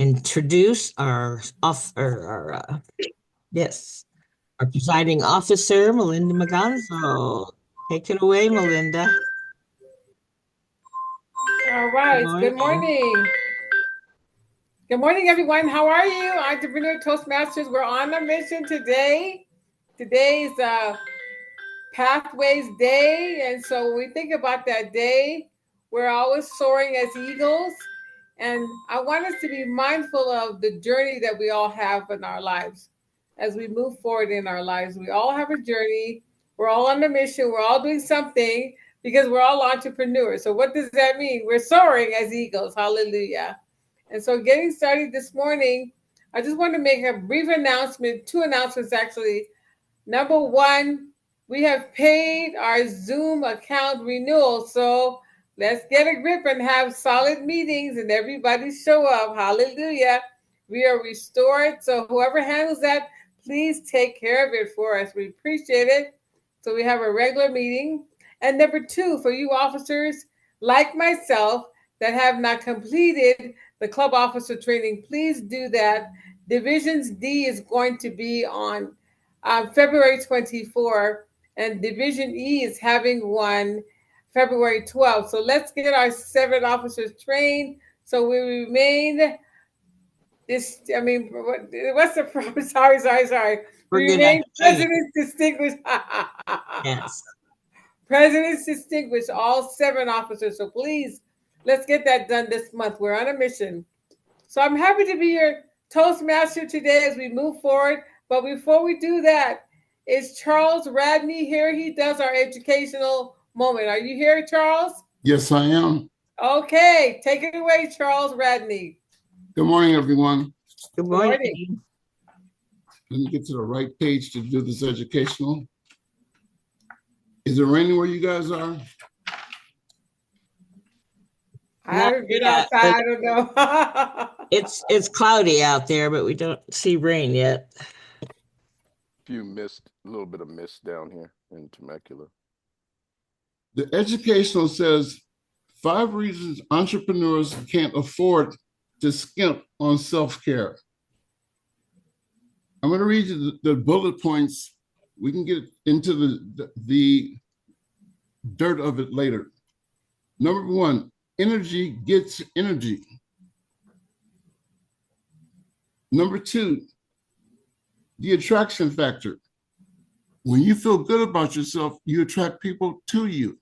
introduce yes, our presiding officer, Melinda Maganzo. Take it away, Melinda. All Good right. Good morning. morning. Good morning, everyone. How are you? Entrepreneur Toastmasters. We're on a mission today. Today is Pathways Day. And so when we think about that day, we're always soaring as eagles. And I want us to be mindful of the journey that we all have in our lives as we move forward in our lives. We all have a journey. We're all on a mission. We're all doing something because we're all entrepreneurs. So, what does that mean? We're soaring as eagles. Hallelujah. And so, getting started this morning, I just want to make a brief announcement, two announcements actually. Number one, we have paid our Zoom account renewal. So let's get a grip and have solid meetings and everybody show up. Hallelujah. We are restored. So whoever handles that, please take care of it for us. We appreciate it. So we have a regular meeting. And number two, for you officers like myself that have not completed the club officer training, please do that. Divisions D is going to be on February 24, and Division E is having one February 12th. So let's get our 7 officers trained so we remain this. I mean, what's the problem? Sorry. We're We good at remain training. President's Distinguished. Yes. President's Distinguished, all 7 officers. So please, let's get that done this month. We're on a mission. So I'm happy to be your Toastmaster today as we move forward. But before we do that, is Charles Radney here? He does our educational moment. Are you here, Charles? Yes, I am. Okay, take it away, Charles Radney. Good morning, everyone. Good Good morning. morning. Let me get to the right page to do this educational. Is it raining where you guys are? I haven't been outside. I don't know. It's cloudy out there, but we don't see rain yet. Few mist, a little bit of mist down here in Temecula. The educational says 5 reasons entrepreneurs can't afford to skimp on self-care. I'm going to read you the bullet points. We can get into the dirt of it later. Number 1, energy gets energy. Number 2, the attraction factor. When you feel good about yourself, you attract people to you.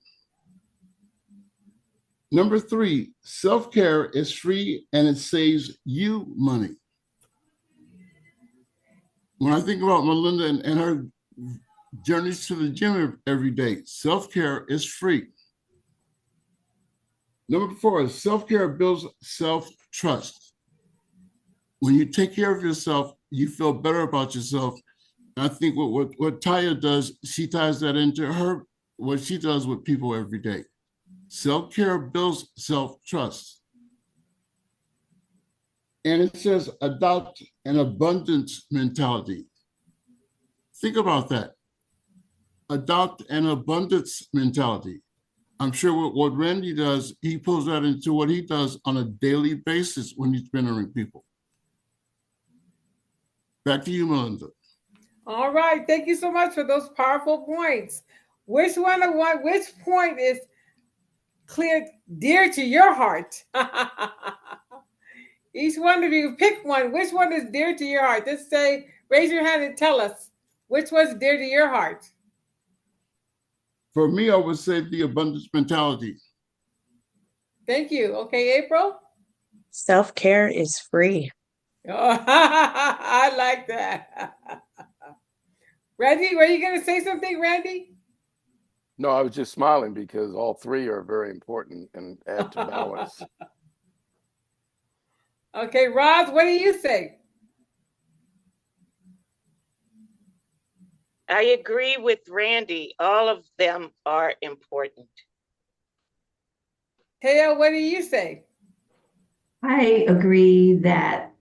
Number 3, self-care is free and it saves you money. When I think about Melinda and her journeys to the gym every day, self-care is free. Number 4, self-care builds self-trust. When you take care of yourself, you feel better about yourself. And I think what Taya does, she ties that into her, what she does with people every day. Self-care builds self-trust. And it says adopt an abundance mentality. Think about that. Adopt an abundance mentality. I'm sure what Randy does, he pulls that into what he does on a daily basis when he's mentoring people. Back to you, Melinda. All right. Thank you so much for those powerful points. Which point is clear, dear to your heart? Each one of you pick one. Which one is dear to your heart? Just say, raise your hand and tell us which one's dear to your heart. For me, I would say the abundance mentality. Thank you. Okay, April? Self-care is free. Oh, I like that. Randy, were you going to say something, Randy? No, I was just smiling because all 3 are very important and add to balance. Okay, Roz, what do you say? I agree with Randy. All of them are important. Taya, what do you say? I agree that,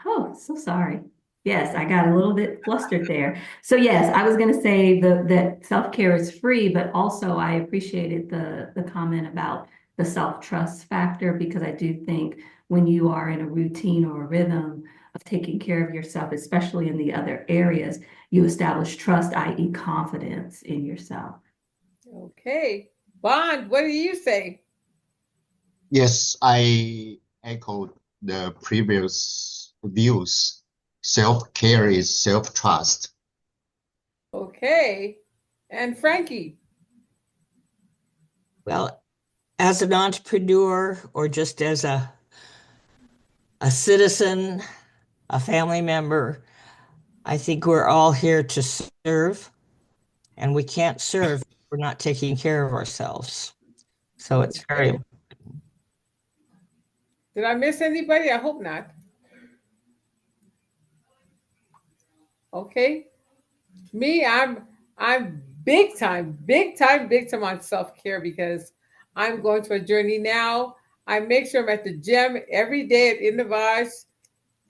oh, so sorry. Yes, I got a little bit flustered there. So yes, I was going to say that self-care is free, but also I appreciated the comment about the self-trust factor, because I do think when you are in a routine or a rhythm of taking care of yourself, especially in the other areas, you establish trust, i.e. confidence in yourself. Okay. Bond, what do you say? Yes, I echoed the previous views. Self-care is self-trust. Okay. And Frankie? Well, as an entrepreneur or just as a citizen, a family member, I think we're all here to serve, and we can't serve if we're not taking care of ourselves. So it's very Okay. Did I miss anybody? I hope not. Okay. Me, I'm big time on self-care because I'm going to a journey now. I make sure I'm at the gym every day at Innovaj,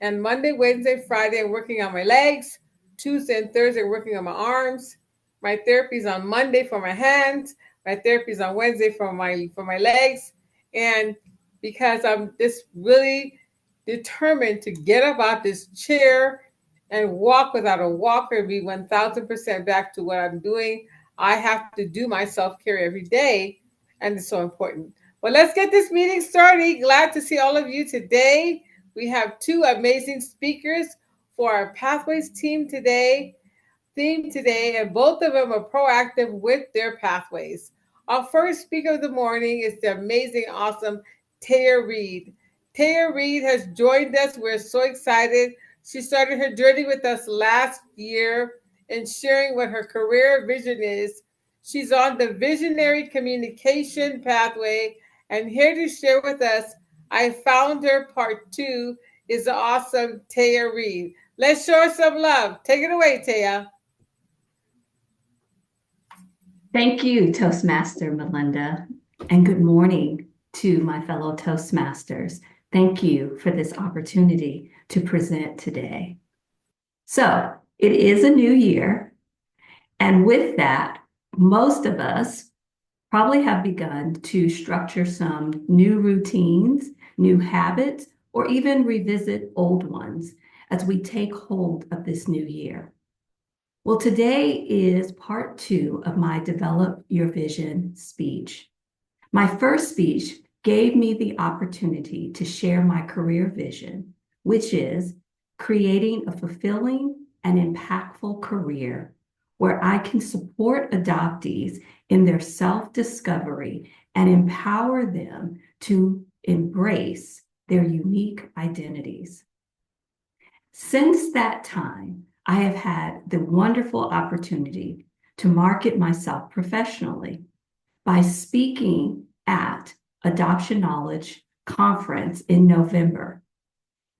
and Monday, Wednesday, Friday, I'm working on my legs. Tuesday and Thursday, working on my arms. My therapy is on Monday for my hands. My therapy is on Wednesday for my legs. And because I'm just really determined to get up out this chair and walk without a walker and be 1000% back to what I'm doing, I have to do my self care every day. And it's so important. Well, let's get this meeting started. Glad to see all of you today. We have two amazing speakers for our Pathways theme today, and both of them are proactive with their pathways. Our first speaker of the morning is the amazing, awesome Taya Reed. Taya Reed has joined us. We're so excited. She started her journey with us last year and sharing what her career vision is. She's on the visionary communication pathway and here to share with us I Found Her Part 2 is the awesome Taya Reed. Let's show her some love. Take it away, Taya. Thank you, Toastmaster Melinda, and good morning to my fellow Toastmasters. Thank you for this opportunity to present today. So it is a new year, and with that, most of us probably have begun to structure some new routines, new habits, or even revisit old ones as we take hold of this new year. Well, today is part 2 of my Develop Your Vision speech. My first speech gave me the opportunity to share my career vision, which is creating a fulfilling and impactful career where I can support adoptees in their self-discovery and empower them to embrace their unique identities. Since that time, I have had the wonderful opportunity to market myself professionally by speaking at Adoption Knowledge Conference in November.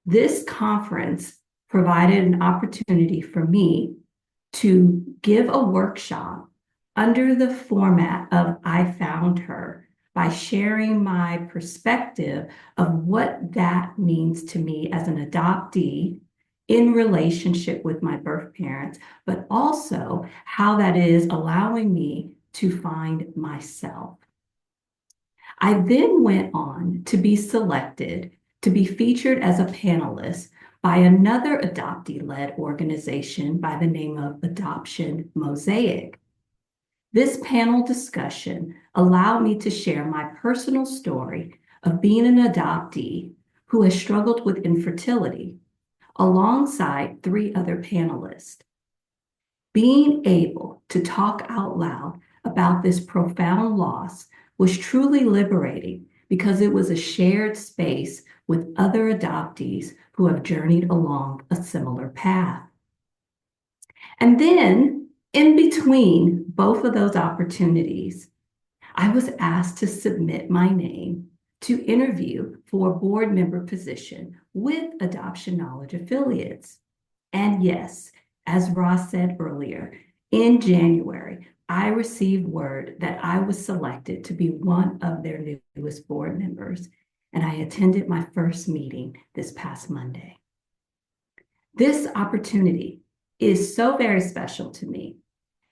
This conference provided an opportunity for me to give a workshop under the format of I Found Her by sharing my perspective of what that means to me as an adoptee in relationship with my birth parents, but also how that is allowing me to find myself. I then went on to be selected to be featured as a panelist by another adoptee-led organization by the name of Adoption Mosaic. This panel discussion allowed me to share my personal story of being an adoptee who has struggled with infertility alongside 3 other panelists. Being able to talk out loud about this profound loss was truly liberating because it was a shared space with other adoptees who have journeyed along a similar path. And then, in between both of those opportunities, I was asked to submit my name to interview for a board member position with Adoption Knowledge affiliates. And yes, as Ross said earlier, in January, I received word that I was selected to be one of their newest board members, and I attended my first meeting this past Monday. This opportunity is so very special to me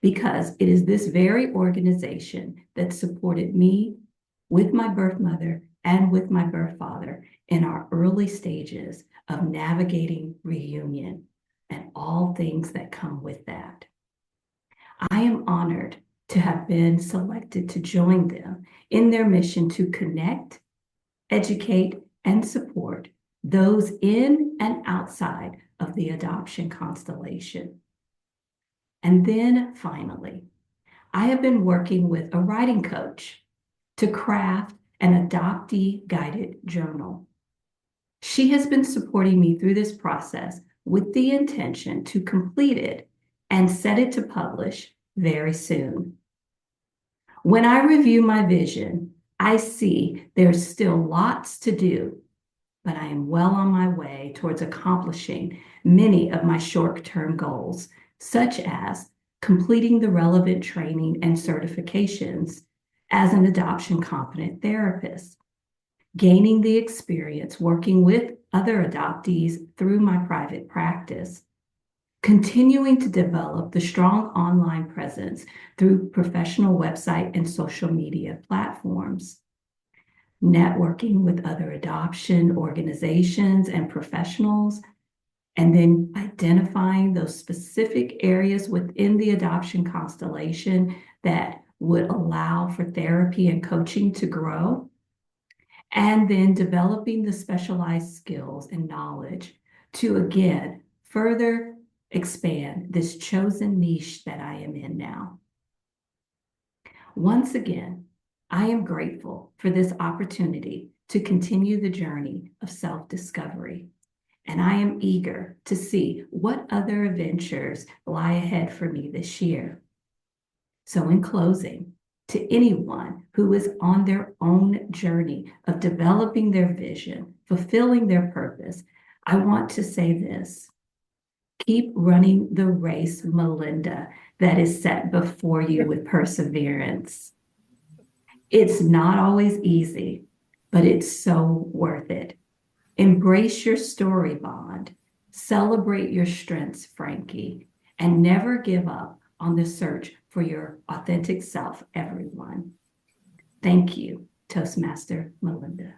because it is this very organization that supported me with my birth mother and with my birth father in our early stages of navigating reunion and all things that come with that. I am honored to have been selected to join them in their mission to connect, educate, and support those in and outside of the adoption constellation. And then finally, I have been working with a writing coach to craft an adoptee guided journal. She has been supporting me through this process with the intention to complete it and set it to publish very soon. When I review my vision, I see there's still lots to do, but I am well on my way towards accomplishing many of my short-term goals, such as completing the relevant training and certifications as an adoption competent therapist, gaining the experience working with other adoptees through my private practice, continuing to develop the strong online presence through professional website and social media platforms, networking with other adoption organizations and professionals, and then identifying those specific areas within the adoption constellation that would allow for therapy and coaching to grow, and then developing the specialized skills and knowledge to, again, further expand this chosen niche that I am in now. Once again, I am grateful for this opportunity to continue the journey of self-discovery, and I am eager to see what other adventures lie ahead for me this year. So in closing, to anyone who is on their own journey of developing their vision, fulfilling their purpose, I want to say this: keep running the race, Melinda, that is set before you with perseverance. It's not always easy, but it's so worth it. Embrace your story, Bond. Celebrate your strengths, Frankie, and never give up on the search for your authentic self, everyone. Thank you, Toastmaster Melinda.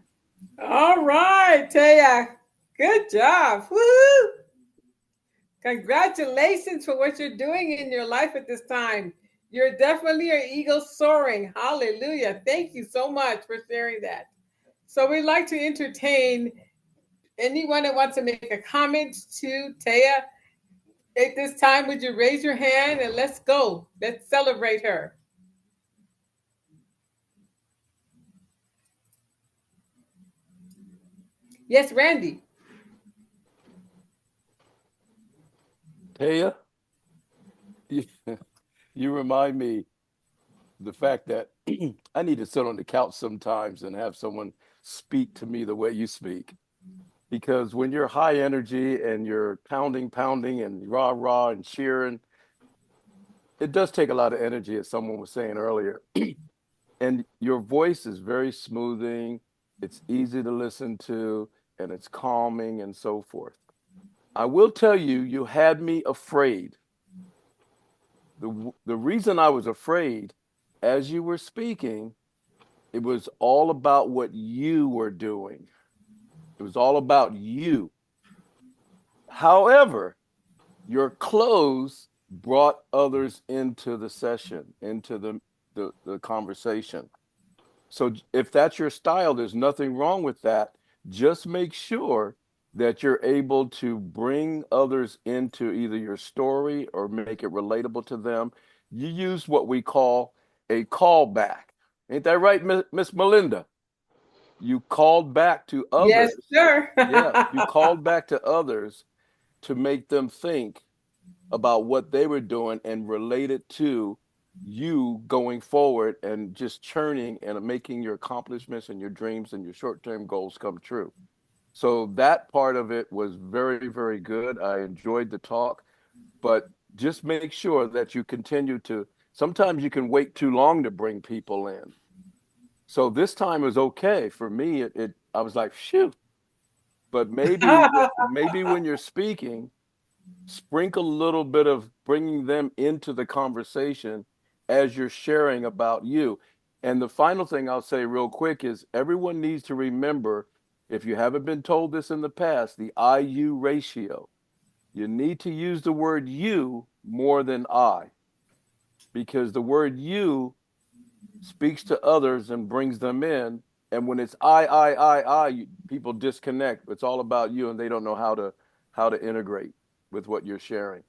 All right, Taya. Good job. Woo! Congratulations for what you're doing in your life at this time. You're definitely an eagle soaring. Hallelujah. Thank you so much for sharing that. So we'd like to entertain anyone that wants to make a comment to Taya. At this time, would you raise your hand and let's go. Let's celebrate her. Yes, Randy. Taya, you, you remind me the fact that I need to sit on the couch sometimes and have someone speak to me the way you speak. Because when you're high energy and you're pounding and rah rah and cheering, it does take a lot of energy, as someone was saying earlier. And your voice is very smoothing, it's easy to listen to, and it's calming and so forth. I will tell you, you had me afraid. The reason I was afraid, as you were speaking, it was all about what you were doing. It was all about you. However, your clothes brought others into the session, into the conversation. So if that's your style, there's nothing wrong with that. Just make sure that you're able to bring others into either your story or make it relatable to them. You use what we call a callback. Ain't that right, Miss Melinda? You called back to Yes, others. sir. Yeah, you called back to others to make them think about what they were doing and relate it to you going forward and just churning and making your accomplishments and your dreams and your short-term goals come true. So that part of it was very, very good. I enjoyed the talk, but just make sure that you continue to, sometimes you can wait too long to bring people in. So this time was okay for me. I was like, phew. But maybe when you're speaking, sprinkle a little bit of bringing them into the conversation as you're sharing about you. And the final thing I'll say real quick is everyone needs to remember, if you haven't been told this in the past, the IU ratio. You need to use the word you more than I, because the word you speaks to others and brings them in. And when it's people disconnect. It's all about you, and they don't know how to integrate with what you're sharing.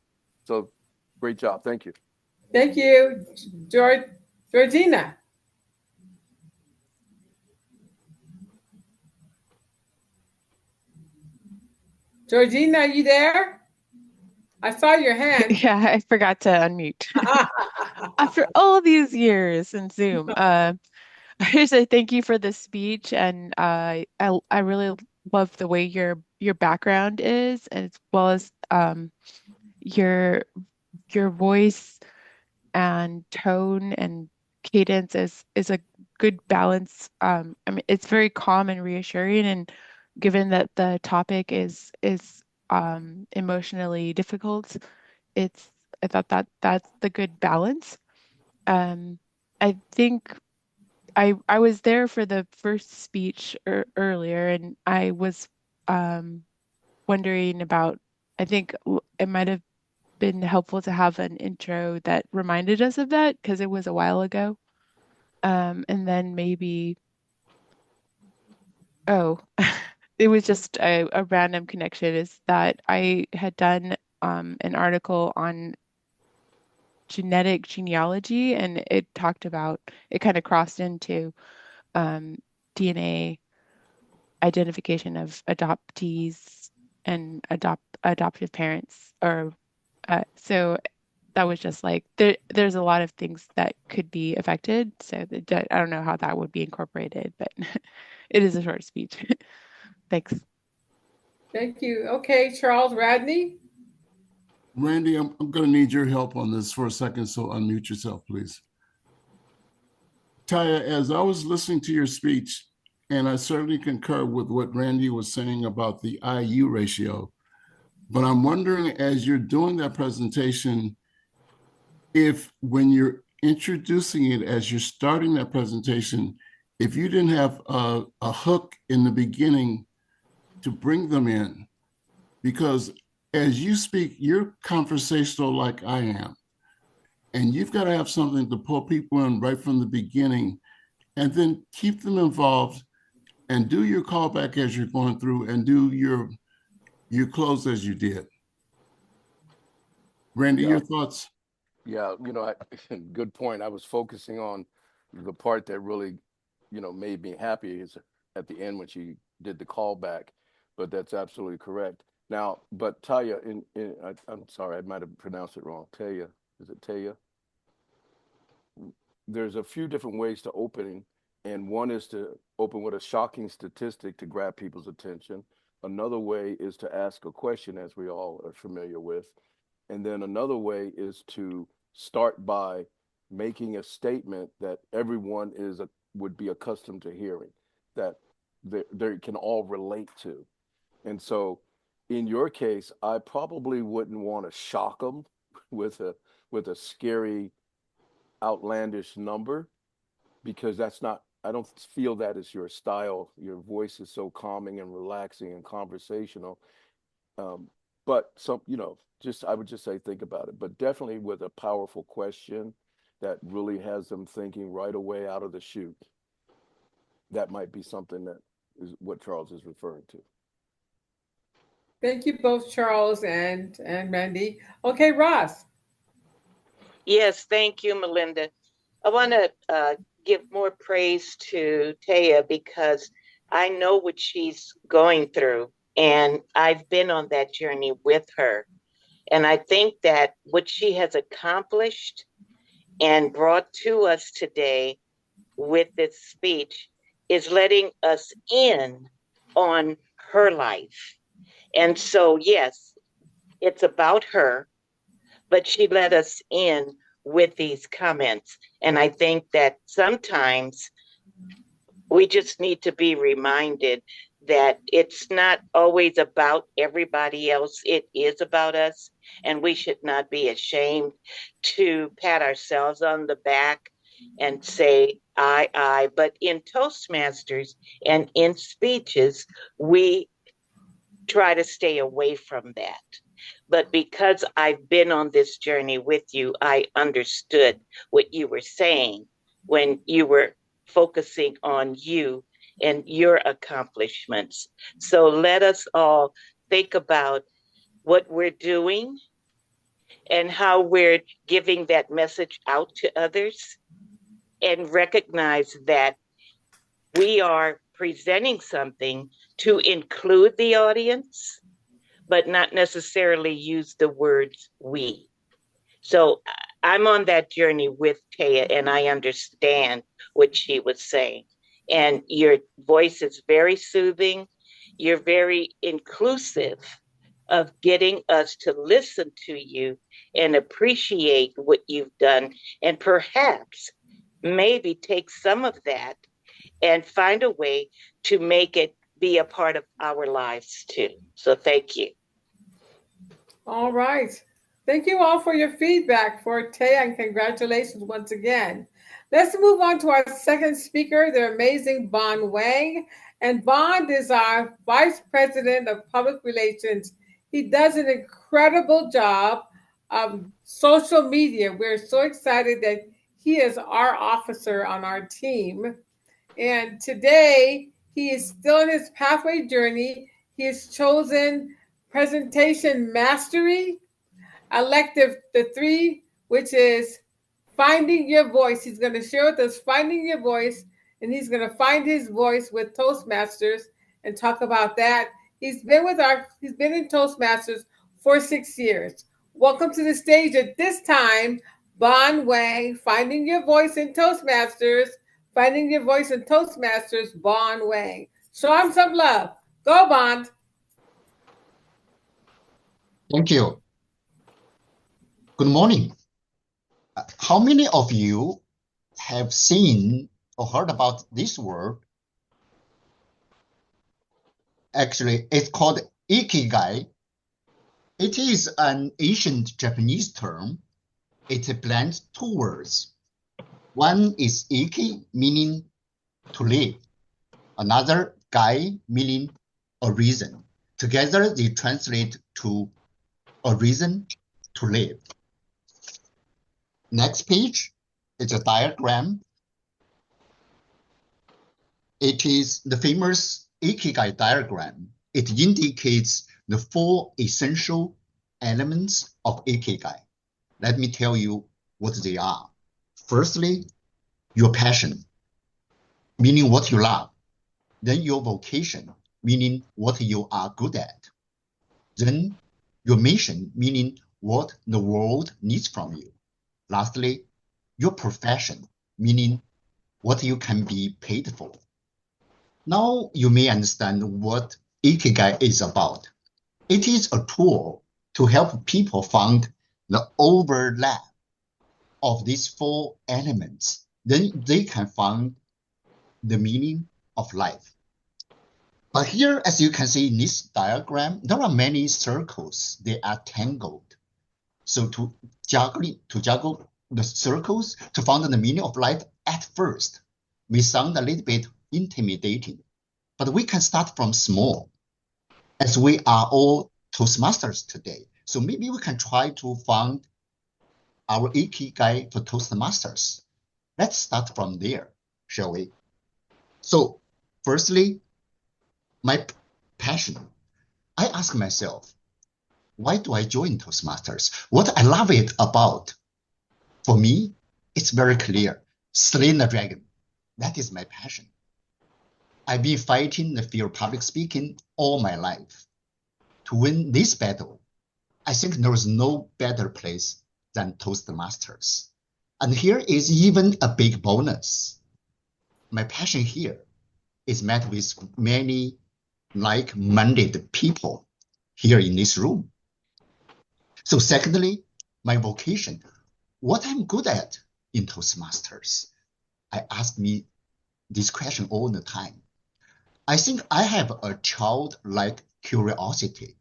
So, great job. Thank you. Thank you, Georgina. Georgina, are you there? I saw your hand. Yeah, I forgot to unmute. After all these years in Zoom, I just say thank you for the speech, and I really love the way your background is, as well as your your voice and tone and cadence is a good balance. I mean, it's very calm and reassuring, and given that the topic is emotionally difficult, it's I thought that that's the good balance. Um, I think I was there for the first speech earlier, and I was um, wondering about. I think it might have been helpful to have an intro that reminded us of that because it was a while ago. And then maybe, oh, it was just a random connection is that I had done an article on genetic genealogy, and it talked about it kind of crossed into um, DNA identification of adoptees and adoptive parents, or so that was just like there's a lot of things that could be affected. So I don't know how that would be incorporated, but it is a short speech. Thanks. Thank you. Okay, Charles Radney. Randy, I'm going to need your help on this for a second, so unmute yourself, please. Taya, as I was listening to your speech, and I certainly concur with what Randy was saying about the IU ratio, but I'm wondering, as you're doing that presentation, if when you're introducing it, as you're starting that presentation, if you didn't have a hook in the beginning to bring them in, because as you speak, you're conversational like I am, and you've got to have something to pull people in right from the beginning, and then keep them involved and do your callback as you're going through and do your close as you did. Randy, Yeah, your thoughts? yeah. Good point. I was focusing on the part that really, made me happy is at the end when she did the callback. But that's absolutely correct. Now, but Taya, I'm sorry, I might have pronounced it wrong. Taya, is it Taya? There's a few different ways to opening, and one is to open with a shocking statistic to grab people's attention. Another way is to ask a question, as we all are familiar with. And then another way is to start by making a statement that everyone would be accustomed to hearing, that they can all relate to. And so in your case, I probably wouldn't want to shock them with a scary outlandish number, because that's not, I don't feel that is your style. Your voice is so calming and relaxing and conversational. Um, but just I would just say think about it, but definitely with a powerful question that really has them thinking right away out of the chute. That might be something that is what Charles is referring to. Thank you both, Charles and Randy. Okay, Ross. Yes, thank you, Melinda. I want to give more praise to Taya because I know what she's going through, and I've been on that journey with her. And I think that what she has accomplished and brought to us today with this speech is letting us in on her life. And so, yes, it's about her, but she let us in with these comments. And I think that sometimes we just need to be reminded that it's not always about everybody else, it is about us. And we should not be ashamed to pat ourselves on the back and say, I, but in Toastmasters and in speeches, we try to stay away from that. But because I've been on this journey with you, I understood what you were saying when you were focusing on you and your accomplishments. So let us all think about what we're doing and how we're giving that message out to others, and recognize that we are presenting something to include the audience, but not necessarily use the words we. So I'm on that journey with Taya, and I understand what she was saying. And your voice is very soothing. You're very inclusive of getting us to listen to you and appreciate what you've done, and perhaps maybe take some of that and find a way to make it be a part of our lives too. So thank you. All right. Thank you all for your feedback for Taya, and congratulations once again. Let's move on to our second speaker, the amazing Bon Wang. And Bond is our Vice President of Public Relations. He does an incredible job of social media. We're so excited that he is our officer on our team. And today, he is still in his pathway journey. He has chosen presentation mastery, elective the 3, which is finding your voice. He's going to share with us finding your voice, and he's going to find his voice with Toastmasters and talk about that. He's been in Toastmasters for 6 years. Welcome to the stage at this time, Bon Wang, finding your voice in Toastmasters, finding your voice in Toastmasters, Bon Wang. Show him some love. Go, Bond. Thank you. Good morning. How many of you have seen or heard about this word? Actually, it's called Ikigai. It is an ancient Japanese term. It blends 2 words. One is Iki, meaning to live. Another Gai, meaning a reason. Together, they translate to a reason to live. Next page is a diagram. It is the famous Ikigai diagram. It indicates the 4 essential elements of Ikigai. Let me tell you what they are. Firstly, your passion, meaning what you love. Then your vocation, meaning what you are good at. Then your mission, meaning what the world needs from you. Lastly, your profession, meaning what you can be paid for. Now you may understand what Ikigai is about. It is a tool to help people find the overlap of these 4 elements. Then they can find the meaning of life. But here, as you can see in this diagram, there are many circles. They are tangled. So to juggle the circles to find the meaning of life at first may sound a little bit intimidating. But we can start from small, as we are all Toastmasters today. So maybe we can try to find our Ikigai for Toastmasters. Let's start from there, shall we? So firstly, my passion. I ask myself, why do I join Toastmasters? What I love it about? For me, it's very clear. Slaying the dragon. That is my passion. I've been fighting the fear of public speaking all my life. To win this battle, I think there is no better place than Toastmasters. And here is even a big bonus. My passion here is met with many like-minded people here in this room. So secondly, my vocation, what I'm good at in Toastmasters. I ask me this question all the time. I think I have a childlike curiosity,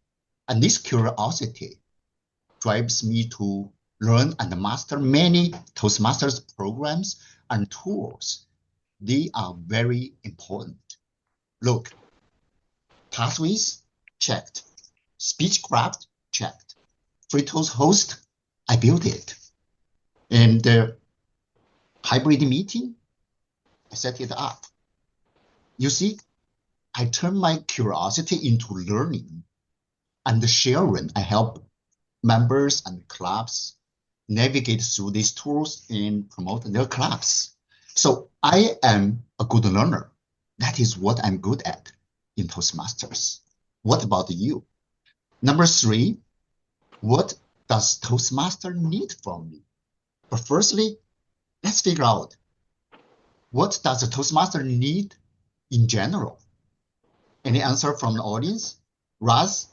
and this curiosity drives me to learn and master many Toastmasters programs and tools They are very important. Look, pathways checked, speechcraft checked, free toast host, I built it. And hybrid meeting, I set it up. You see, I turn my curiosity into learning and sharing. I help members and clubs navigate through these tools and promote their clubs. So I am a good learner. That is what I'm good at in Toastmasters. What about you? Number 3, what does Toastmaster need from me? But firstly, let's figure out, what does a Toastmaster need in general? Any answer from the audience? Raz,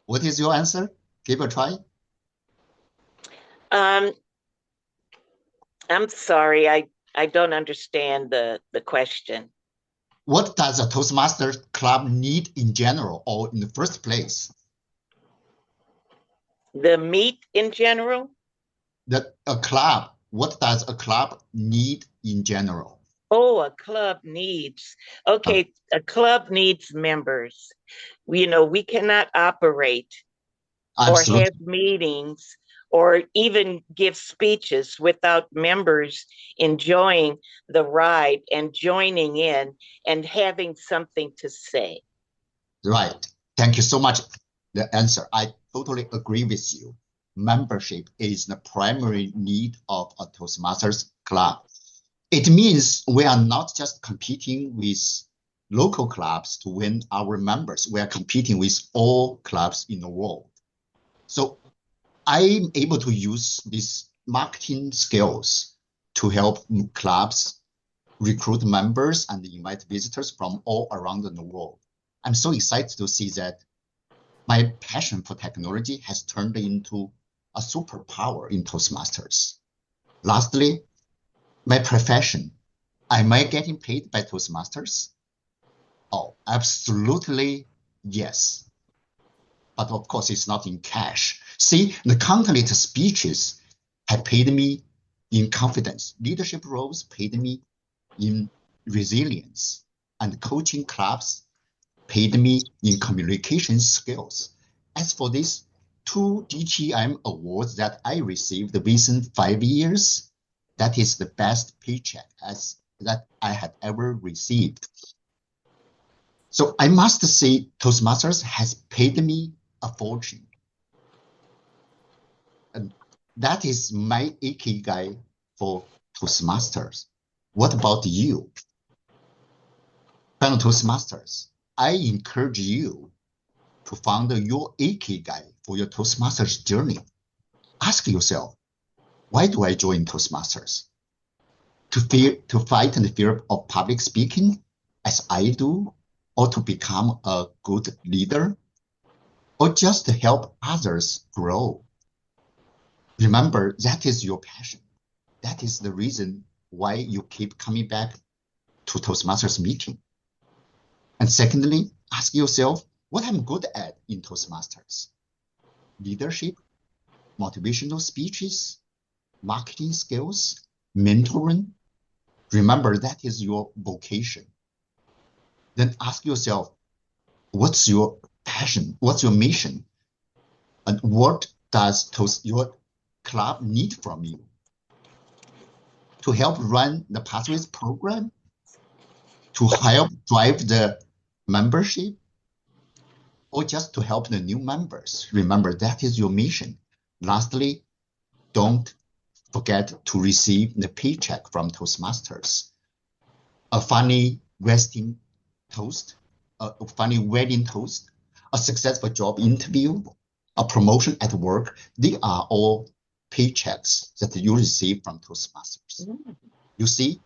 what is your answer? Give it a try. I'm sorry, I don't understand the question. What does a Toastmaster club need in general or in the first place? The meet in general? A club, what does a club need in general? Oh, a club needs. Okay, a club needs members. We cannot operate or have Absolutely. meetings or even give speeches without members enjoying the ride and joining in and having something to say. Right. Thank you so much. The answer, I totally agree with you. Membership is the primary need of a Toastmasters club. It means we are not just competing with local clubs to win our members. We are competing with all clubs in the world. So I'm able to use these marketing skills to help clubs recruit members and invite visitors from all around the world. I'm so excited to see that my passion for technology has turned into a superpower in Toastmasters. Lastly, my profession. Am I getting paid by Toastmasters? Oh, absolutely yes. But of course, it's not in cash. See, the countless speeches have paid me in confidence. Leadership roles paid me in resilience. And coaching clubs paid me in communication skills. As for these 2 DTM awards that I received within 5 years, that is the best paycheck that I had ever received. So I must say Toastmasters has paid me a fortune. And that is my Ikigai for Toastmasters. What about you? Fellow Toastmasters, I encourage you to find your Ikigai for your Toastmasters journey. Ask yourself, why do I join Toastmasters? To fight the fear of public speaking, as I do, or to become a good leader, or just to help others grow? Remember, that is your passion. That is the reason why you keep coming back to Toastmasters meeting. And secondly, ask yourself, what I'm good at in Toastmasters? Leadership, motivational speeches, marketing skills, mentoring. Remember, that is your vocation. Then ask yourself, what's your passion? What's your mission? And what does your club need from you? To help run the Pathways program? To help drive the membership? Or just to help the new members? Remember, that is your mission. Lastly, don't forget to receive the paycheck from Toastmasters. A funny wedding toast, a successful job interview, a promotion at work, they are all paychecks that you receive from Toastmasters. You see,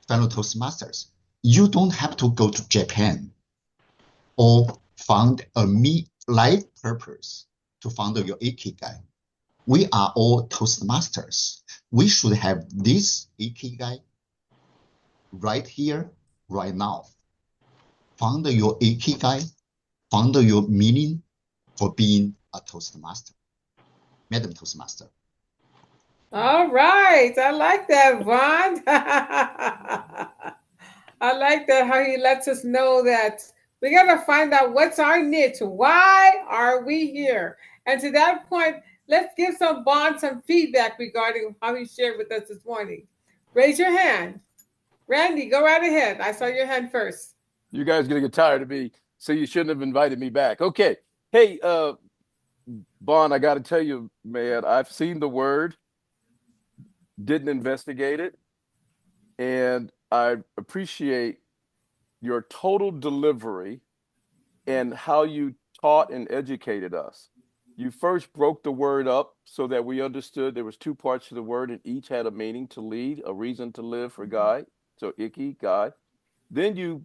fellow Toastmasters, you don't have to go to Japan or find a life purpose to find your Ikigai. We are all Toastmasters. We should have this Ikigai right here, right now. Find your Ikigai, find your meaning for being a Toastmaster. Madam Toastmaster. All right. I like that, Vaughn. I like that how he lets us know that we got to find out what's our niche. Why are we here? And to that point, let's give some Bond some feedback regarding how he shared with us this morning. Raise your hand. Randy, go right ahead. I saw your hand first. You guys gonna get tired of me, so you shouldn't have invited me back. Okay. Hey, Bond, I got to tell you, man, I've seen the word, didn't investigate it, and I appreciate your total delivery and how you taught and educated us. You first broke the word up so that we understood there was two parts to the word and each had a meaning: to lead, a reason to live for Guy. So Ikigai. Then you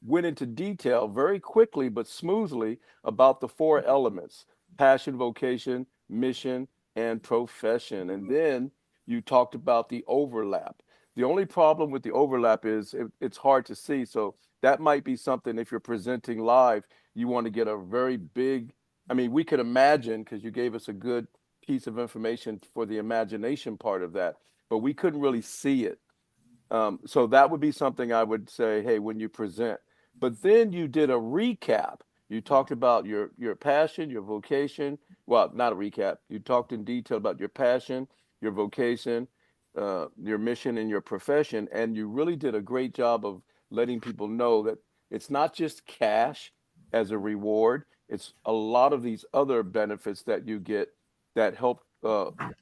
went into detail very quickly but smoothly about the four elements: passion, vocation, mission, and profession. And then you talked about the overlap. The only problem with the overlap is it's hard to see. So that might be something, if you're presenting live, you want to get a very big, I mean, we could imagine, because you gave us a good piece of information for the imagination part of that, but we couldn't really see it. So that would be something I would say, hey, when you present. But then you did a recap. You talked about your passion, your vocation. Well, not a recap. You talked in detail about your passion, your vocation, your mission, and your profession. And you really did a great job of letting people know that it's not just cash as a reward. It's a lot of these other benefits that you get that help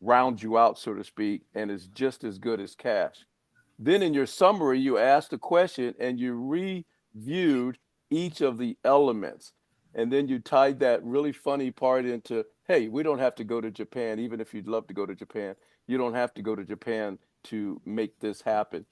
round you out, so to speak, and is just as good as cash. Then in your summary, you asked a question and you reviewed each of the elements. And then you tied that really funny part into, hey, we don't have to go to Japan, even if you'd love to go to Japan. You don't have to go to Japan to make this happen.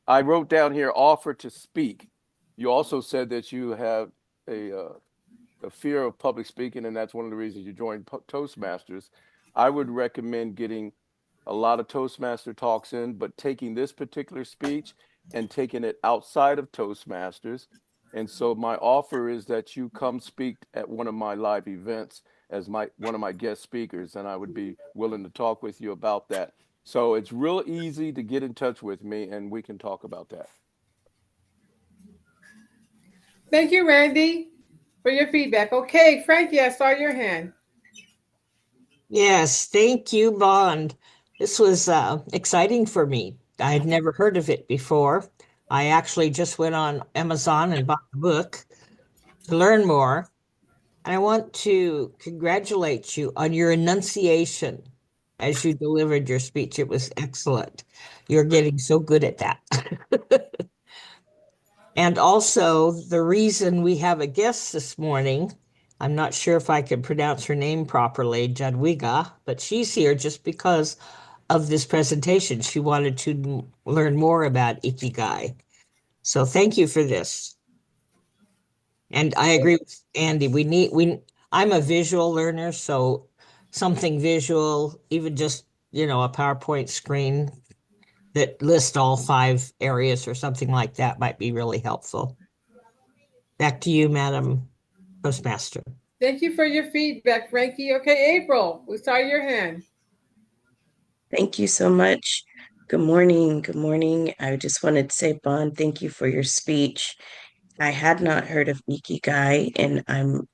I wrote down here, offer to speak. You also said that you have a, a fear of public speaking, and that's one of the reasons you joined Toastmasters. I would recommend getting a lot of Toastmaster talks in, but taking this particular speech and taking it outside of Toastmasters. And so my offer is that you come speak at one of my live events as my one of my guest speakers, and I would be willing to talk with you about that. So it's real easy to get in touch with me, and we can talk about that. Thank you, Randy, for your feedback. Okay, Frankie, I saw your hand. Yes, thank you, Bond. This was exciting for me. I had never heard of it before. I actually just went on Amazon and bought the book to learn more. And I want to congratulate you on your enunciation as you delivered your speech. It was excellent. You're getting so good at that. And also, the reason we have a guest this morning, I'm not sure if I can pronounce her name properly, Jadwiga, but she's here just because of this presentation. She wanted to learn more about Ikigai. So thank you for this. And I agree with Andy. I'm a visual learner, so something visual, even just, a PowerPoint screen that lists all 5 areas or something like that might be really helpful. Back to you, Madam Toastmaster. Thank you for your feedback, Frankie. Okay, April, we saw your hand. Thank you so much. Good morning. Good morning. I just wanted to say, Bond, thank you for your speech. I had not heard of Ikigai, and I'm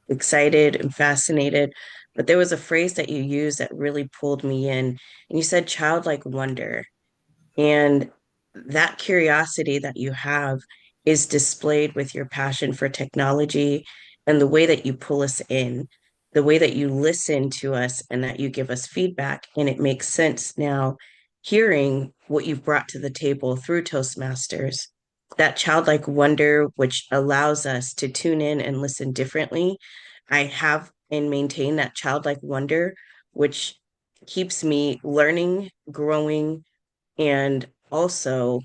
excited and fascinated. But there was a phrase that you used that really pulled me in, and you said childlike wonder. And that curiosity that you have is displayed with your passion for technology and the way that you pull us in, the way that you listen to us and that you give us feedback. And it makes sense now hearing what you've brought to the table through Toastmasters. That childlike wonder, which allows us to tune in and listen differently. I have and maintain that childlike wonder, which keeps me learning, growing, and also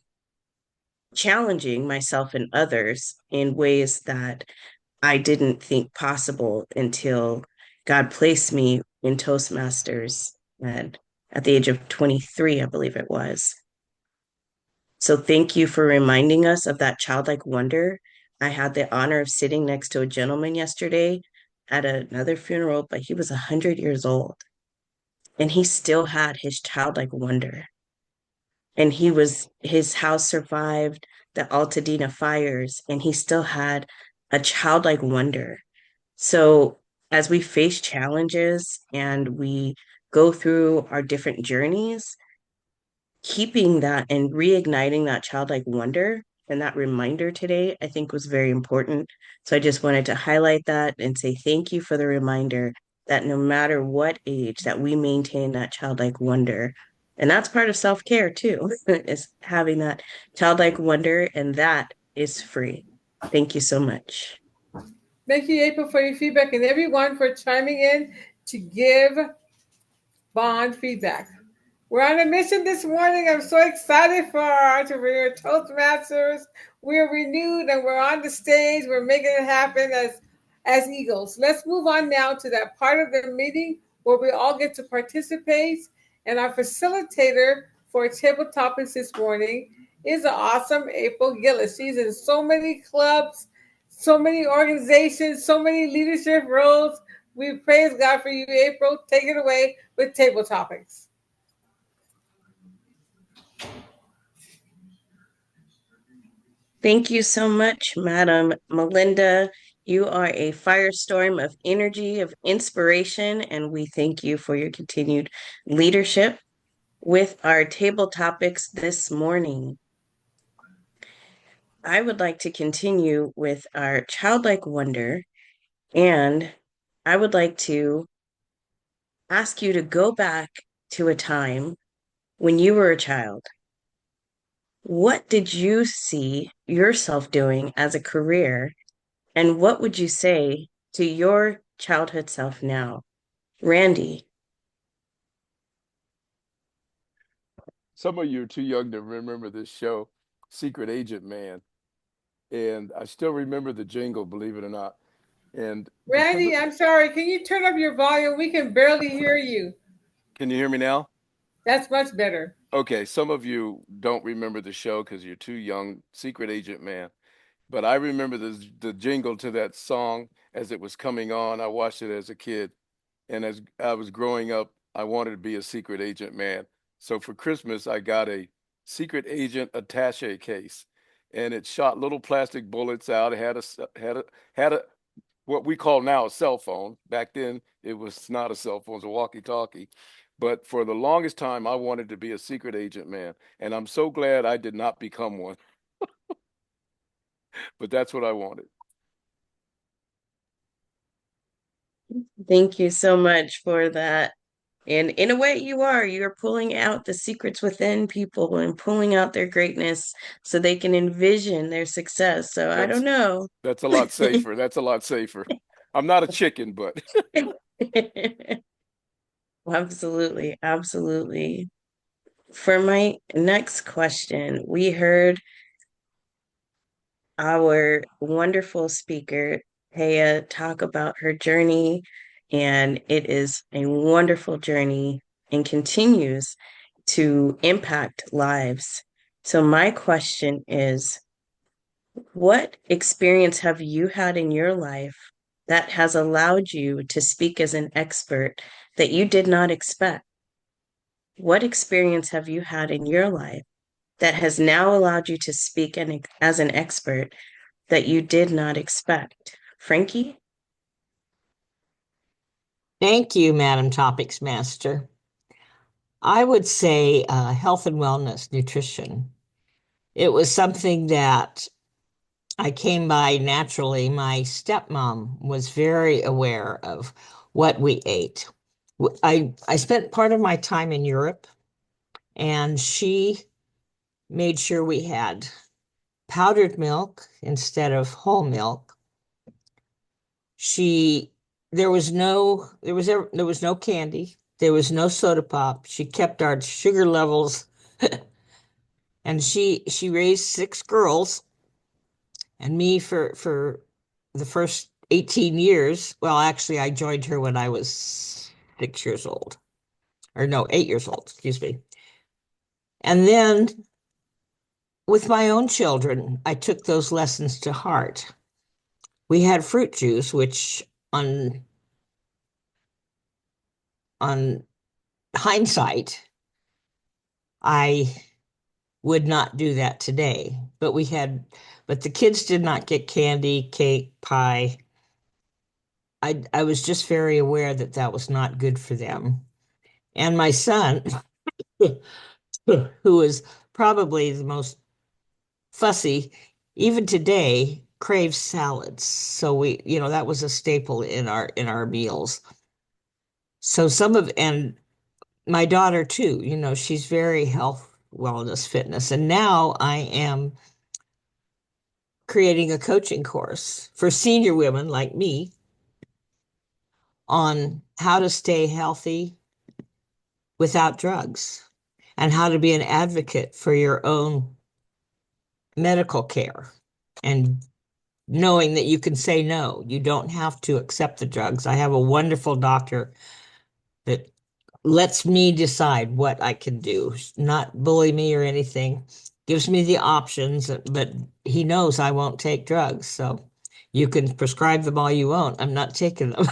challenging myself and others in ways that I didn't think possible until God placed me in Toastmasters and at the age of 23, I believe it was. So thank you for reminding us of that childlike wonder. I had the honor of sitting next to a gentleman yesterday at another funeral, but he was 100 years old. and he still had his childlike wonder. And his house survived the Altadena fires, and he still had a childlike wonder. So as we face challenges and we go through our different journeys, keeping that and reigniting that childlike wonder and that reminder today, I think was very important. So I just wanted to highlight that and say thank you for the reminder that no matter what age, that we maintain that childlike wonder. And that's part of self-care too, is having that childlike wonder, and that is free. Thank you so much. Thank you, April, for your feedback and everyone for chiming in to give Bond feedback. We're on a mission this morning. I'm so excited for our entrepreneur Toastmasters. We're renewed and we're on the stage. We're making it happen as eagles. Let's move on now to that part of the meeting where we all get to participate. And our facilitator for table topics this morning is the awesome April Gillis. She's in so many clubs, so many organizations, so many leadership roles. We praise God for you, April. Take it away with table topics. Thank you so much, Madam Melinda. You are a firestorm of energy, of inspiration, and we thank you for your continued leadership with our table topics this morning. I would like to continue with our childlike wonder, and I would like to ask you to go back to a time when you were a child. What did you see yourself doing as a career? And what would you say to your childhood self now? Randy. Some of you are too young to remember this show, Secret Agent Man. And I still remember the jingle, believe it or not. And Randy, I'm sorry. Can you turn up your volume? We can barely hear you. can you hear me now? That's much better. Okay, some of you don't remember the show because you're too young, Secret Agent Man. But I remember the jingle to that song as it was coming on. I watched it as a kid. And as I was growing up, I wanted to be a secret agent man. So for Christmas, I got a secret agent attache case, and it shot little plastic bullets out. It had a what we call now a cell phone. Back then, it was not a cell phone; it was a walkie-talkie. But for the longest time, I wanted to be a secret agent man, and I'm so glad I did not become one. But that's what I wanted. Thank you so much for that. And in a way, you're pulling out the secrets within people and pulling out their greatness so they can envision their success. So I don't That's know. that's a lot safer. That's a lot safer. I'm not a chicken, but Absolutely, absolutely. For my next question, we heard our wonderful speaker, Haya, talk about her journey, and it is a wonderful journey and continues to impact lives. So, my question is, what experience have you had in your life that has allowed you to speak as an expert that you did not expect? What experience have you had in your life that has now allowed you to speak as an expert that you did not expect? Frankie? Thank you, Madam Topics Master. I would say health and wellness, nutrition. It was something that I came by naturally. My stepmom was very aware of what we ate. I spent part of my time in Europe, and she made sure we had powdered milk instead of whole milk. She there was no candy, there was no soda pop. She kept our sugar levels, and she raised six girls and me for the first 18 years. Well, actually, I joined her when I was 6 years old, or no, 8 years old, excuse me. And then with my own children, I took those lessons to heart. We had fruit juice, which on hindsight, I would not do that today. But the kids did not get candy, cake, pie. I was just very aware that that was not good for them. And my son, who is probably the most fussy, even today, craves salads. So that was a staple in our meals. So and my daughter too, she's very health, wellness, fitness. And now I am creating a coaching course for senior women like me on how to stay healthy without drugs and how to be an advocate for your own medical care and knowing that you can say no. You don't have to accept the drugs. I have a wonderful doctor that lets me decide what I can do, not bully me or anything, gives me the options, but he knows I won't take drugs. So you can prescribe them all you want. I'm not taking them.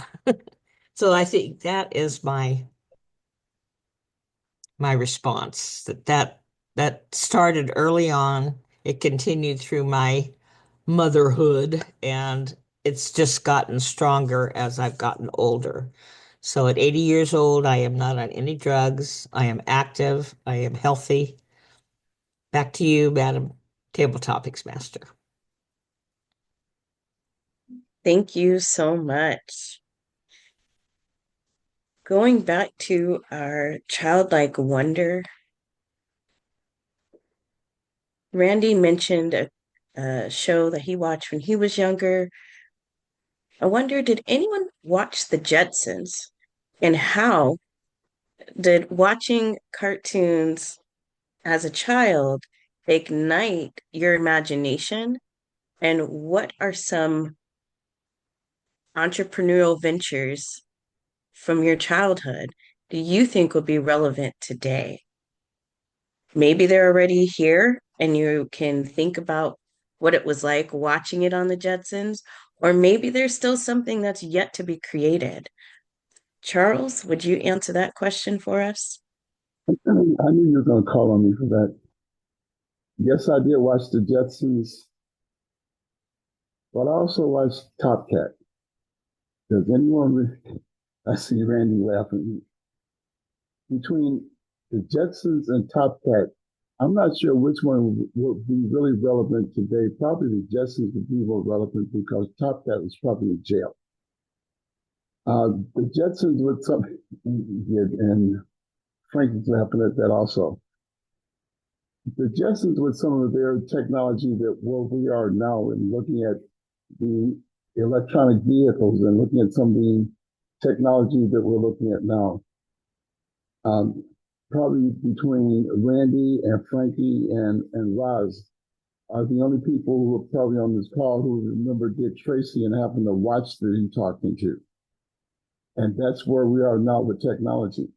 So I think that is my response that started early on. It continued through my motherhood, and it's just gotten stronger as I've gotten older. So at 80 years old, I am not on any drugs. I am active. I am healthy. Back to you, Madam Table Topics Master. Thank you so much. Going back to our childlike wonder, Randy mentioned a show that he watched when he was younger. I wonder, did anyone watch The Jetsons? And how did watching cartoons as a child ignite your imagination? And what are some entrepreneurial ventures from your childhood do you think would be relevant today? Maybe they're already here and you can think about what it was like watching it on the Jetsons, or maybe there's still something that's yet to be created. Charles, would you answer that question for us? I knew you were going to call on me for that. Yes, I did watch the Jetsons, but I also watched Top Cat. Does anyone? I see Randy laughing. Between the Jetsons and Top Cat, I'm not sure which one will be really relevant today. Probably the Jetsons would be more relevant because Top Cat was probably in jail. The Jetsons with some, and Frank is laughing at that also. The Jetsons with some of their technology that where we are now and looking at the electronic vehicles and looking at some of the technology that we're looking at now. Um, Probably between Randy and Frankie and Roz are the only people who are probably on this call who remember Dick Tracy and happen to watch that he talking to. And that's where we are now with technology.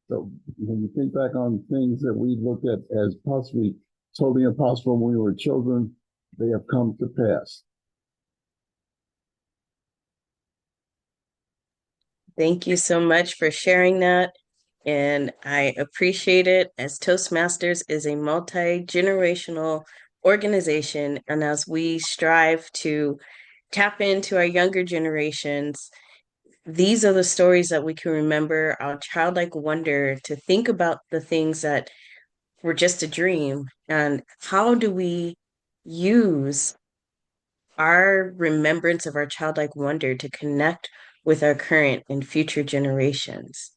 So when you think back on things that we looked at as possibly totally impossible when we were children, they have come to pass. Thank you so much for sharing that. And I appreciate it, as Toastmasters is a multi-generational organization. And as we strive to tap into our younger generations, these are the stories that we can remember, our childlike wonder, to think about the things that were just a dream. And how do we use our remembrance of our childlike wonder to connect with our current and future generations?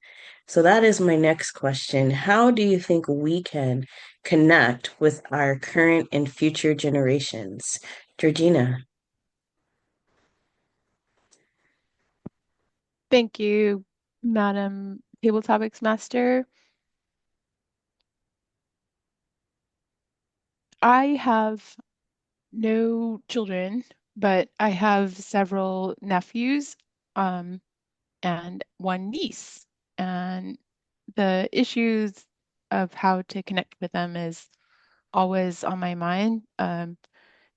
So that is my next question. How do you think we can connect with our current and future generations? Georgina. Thank you, Madam Table Topics Master. I have no children, but I have several nephews, and one niece. And the issues of how to connect with them is always on my mind. And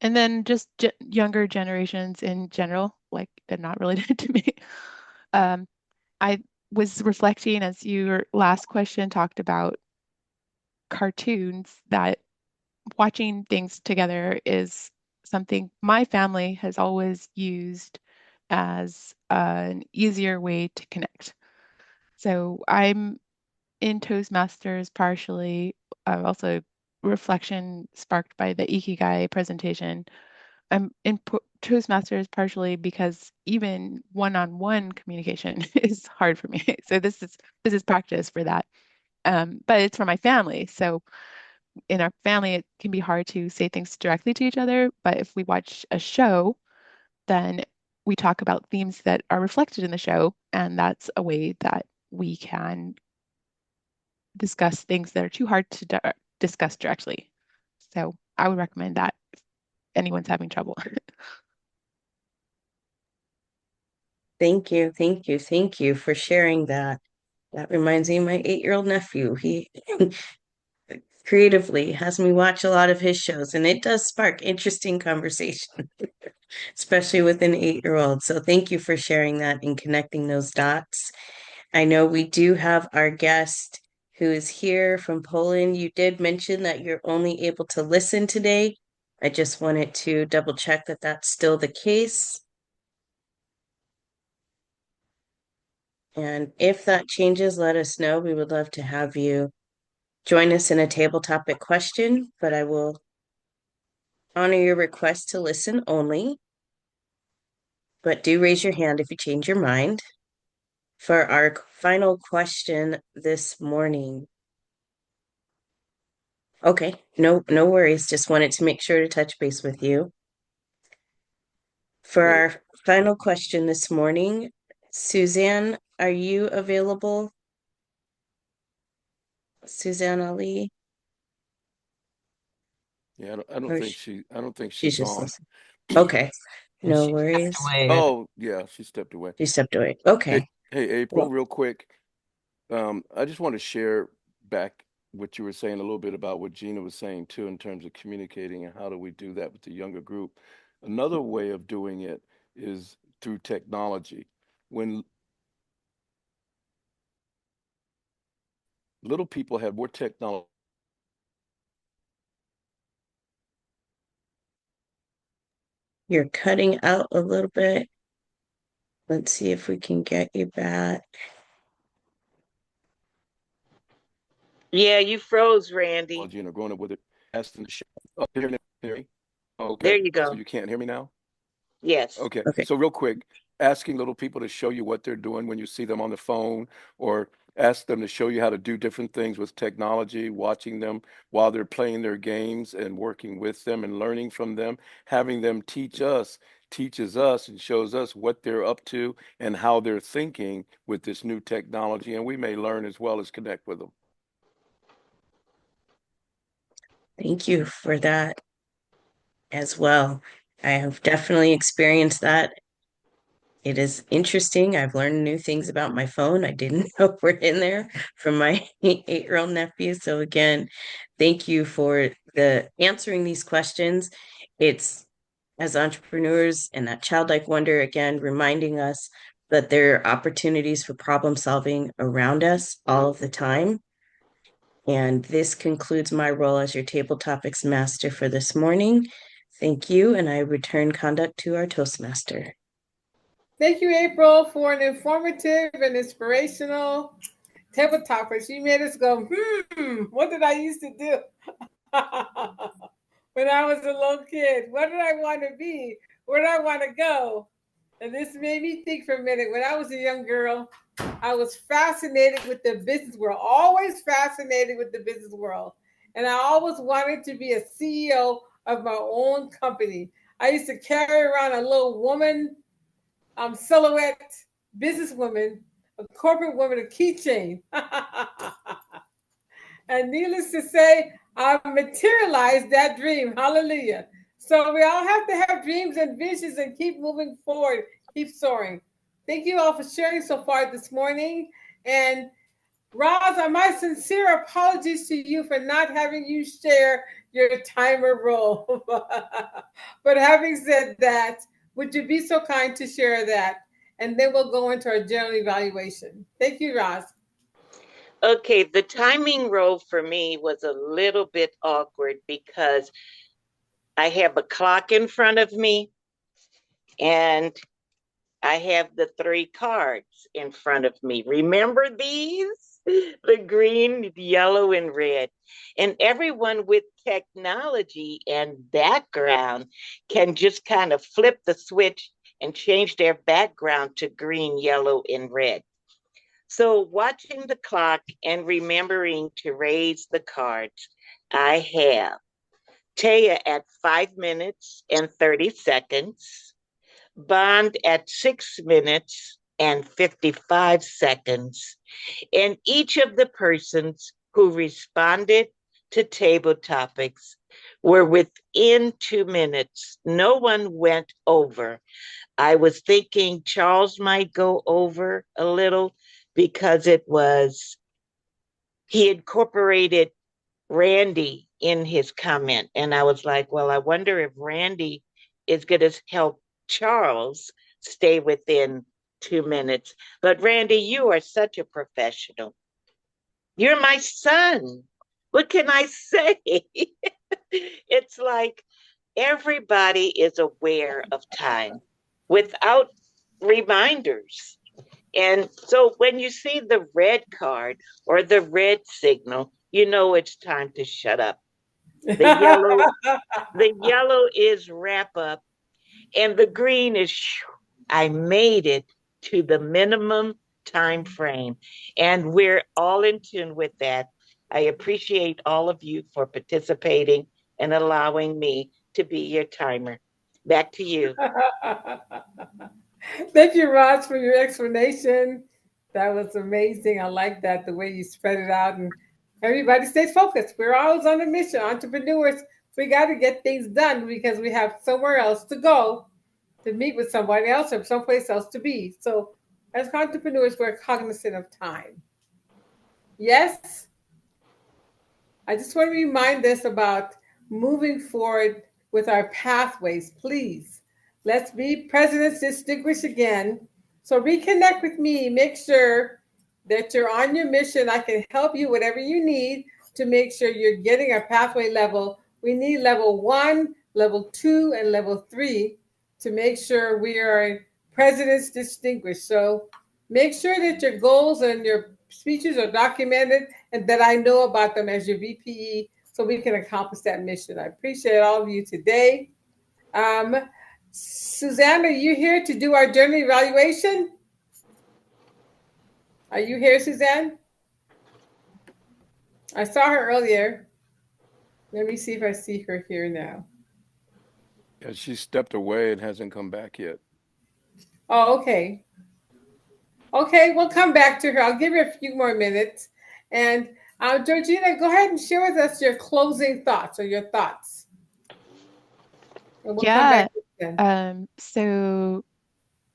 then just younger generations in general, like they're not related to me. Um, I was reflecting as your last question talked about cartoons, that watching things together is something my family has always used as an easier way to connect. So I'm in Toastmasters partially, also reflection sparked by the Ikigai presentation. I'm in Toastmasters partially because even one-on-one communication is hard for me. So this is practice for that. But it's for my family. So in our family, it can be hard to say things directly to each other. But if we watch a show, then we talk about themes that are reflected in the show, and that's a way that we can discuss things that are too hard to discuss directly. So I would recommend that if anyone's having trouble. Thank you, thank you, thank you for sharing that. That reminds me of my 8-year-old nephew. He creatively has me watch a lot of his shows, and it does spark interesting conversation, especially with an 8-year-old. So thank you for sharing that and connecting those dots. I know we do have our guest who is here from Poland. You did mention that you're only able to listen today. I just wanted to double check that that's still the case. And if that changes, let us know. We would love to have you join us in a table topic question, but I will honor your request to listen only. But do raise your hand if you change your mind. For our final question this morning. Okay, no worries. Just wanted to make sure to touch base with you. For Hey, our final question this morning, Suzanne, are you available? Suzanne Ali? yeah, I don't Or think I don't think she's she's just on. listening. Okay, And no she stepped worries. away. Oh, yeah, she stepped away. She stepped away. Hey, Okay. hey, April, Well, real quick. I just want to share back what you were saying a little bit about what Gina was saying too, in terms of communicating and how do we do that with the younger group. Another way of doing it is through technology. When little people have more technology, you're cutting out a little bit. Let's see if we can get you back. Yeah, you froze, Randy. and are growing up with it, ask them to share. Oh, can you hear me? There Okay, you so go. you can't hear me now? Yes. Okay, Okay. so real quick, asking little people to show you what they're doing when you see them on the phone, or ask them to show you how to do different things with technology, watching them while they're playing their games and working with them and learning from them, having them teaches us and shows us what they're up to and how they're thinking with this new technology, and we may learn as well as connect with them. Thank you for that as well. I have definitely experienced that. It is interesting. I've learned new things about my phone I didn't know were in there from my 8-year-old nephew. So again, thank you for the answering these questions. It's as entrepreneurs and that childlike wonder, again, reminding us that there are opportunities for problem solving around us all of the time. And this concludes my role as your table topics master for this morning. Thank you, and I return conduct to our Toastmaster. Thank you, April, for an informative and inspirational table topics. You made us go, what did I used to do when I was a little kid? What did I want to be? Where did I want to go? And this made me think for a minute. When I was a young girl, I was fascinated with the business world, always fascinated with the business world. And I always wanted to be a CEO of my own company. I used to carry around a little woman silhouette businesswoman, a corporate woman, a keychain. And needless to say, I materialized that dream. Hallelujah. So we all have to have dreams and visions and keep moving forward, keep soaring. Thank you all for sharing so far this morning. And Roz, my sincere apologies to you for not having you share your timer role. But having said that, would you be so kind to share that? and then we'll go into our general evaluation. Thank you, Roz. Okay, the timing role for me was a little bit awkward because I have a clock in front of me and I have the three cards in front of me. Remember these? The green, yellow, and red. And everyone with technology and background can just kind of flip the switch and change their background to green, yellow, and red. So, watching the clock and remembering to raise the cards, I have Taya at 5 minutes and 30 seconds, Bond at 6 minutes and 55 seconds, and each of the persons who responded to table topics were within 2 minutes. No one went over. I was thinking Charles might go over a little because he incorporated Randy in his comment. And I was like, well, I wonder if Randy is going to help Charles stay within 2 minutes. But Randy, you are such a professional. You're my son. What can I say? It's like everybody is aware of time without reminders. And so when you see the red card or the red signal, you know it's time to shut up. The yellow is wrap up, and the green is I made it to the minimum time frame. And we're all in tune with that. I appreciate all of you for participating and allowing me to be your timer. Back to you. Thank you, Roz, for your explanation. That was amazing. I like that, the way you spread it out, and everybody stays focused. We're always on a mission. Entrepreneurs, we got to get things done because we have somewhere else to go to meet with somebody else or someplace else to be. So, as entrepreneurs, we're cognizant of time. Yes, I just want to remind us about moving forward with our pathways, please. Let's be presidents distinguished again. So reconnect with me. Make sure that you're on your mission. I can help you whatever you need to make sure you're getting a pathway level. We need level 1, level 2, and level 3 to make sure we are presidents distinguished. So make sure that your goals and your speeches are documented and that I know about them as your VPE so we can accomplish that mission. I appreciate all of you today. Suzanne, are you here to do our journal evaluation? Are you here, Suzanne? I saw her earlier. Let me see if I see her here now. Yeah, she stepped away and hasn't come back yet. Oh, okay. Okay, we'll come back to her. I'll give her a few more minutes. And Georgina, go ahead and share with us your closing thoughts or your thoughts. And we'll come Yeah. back to you. So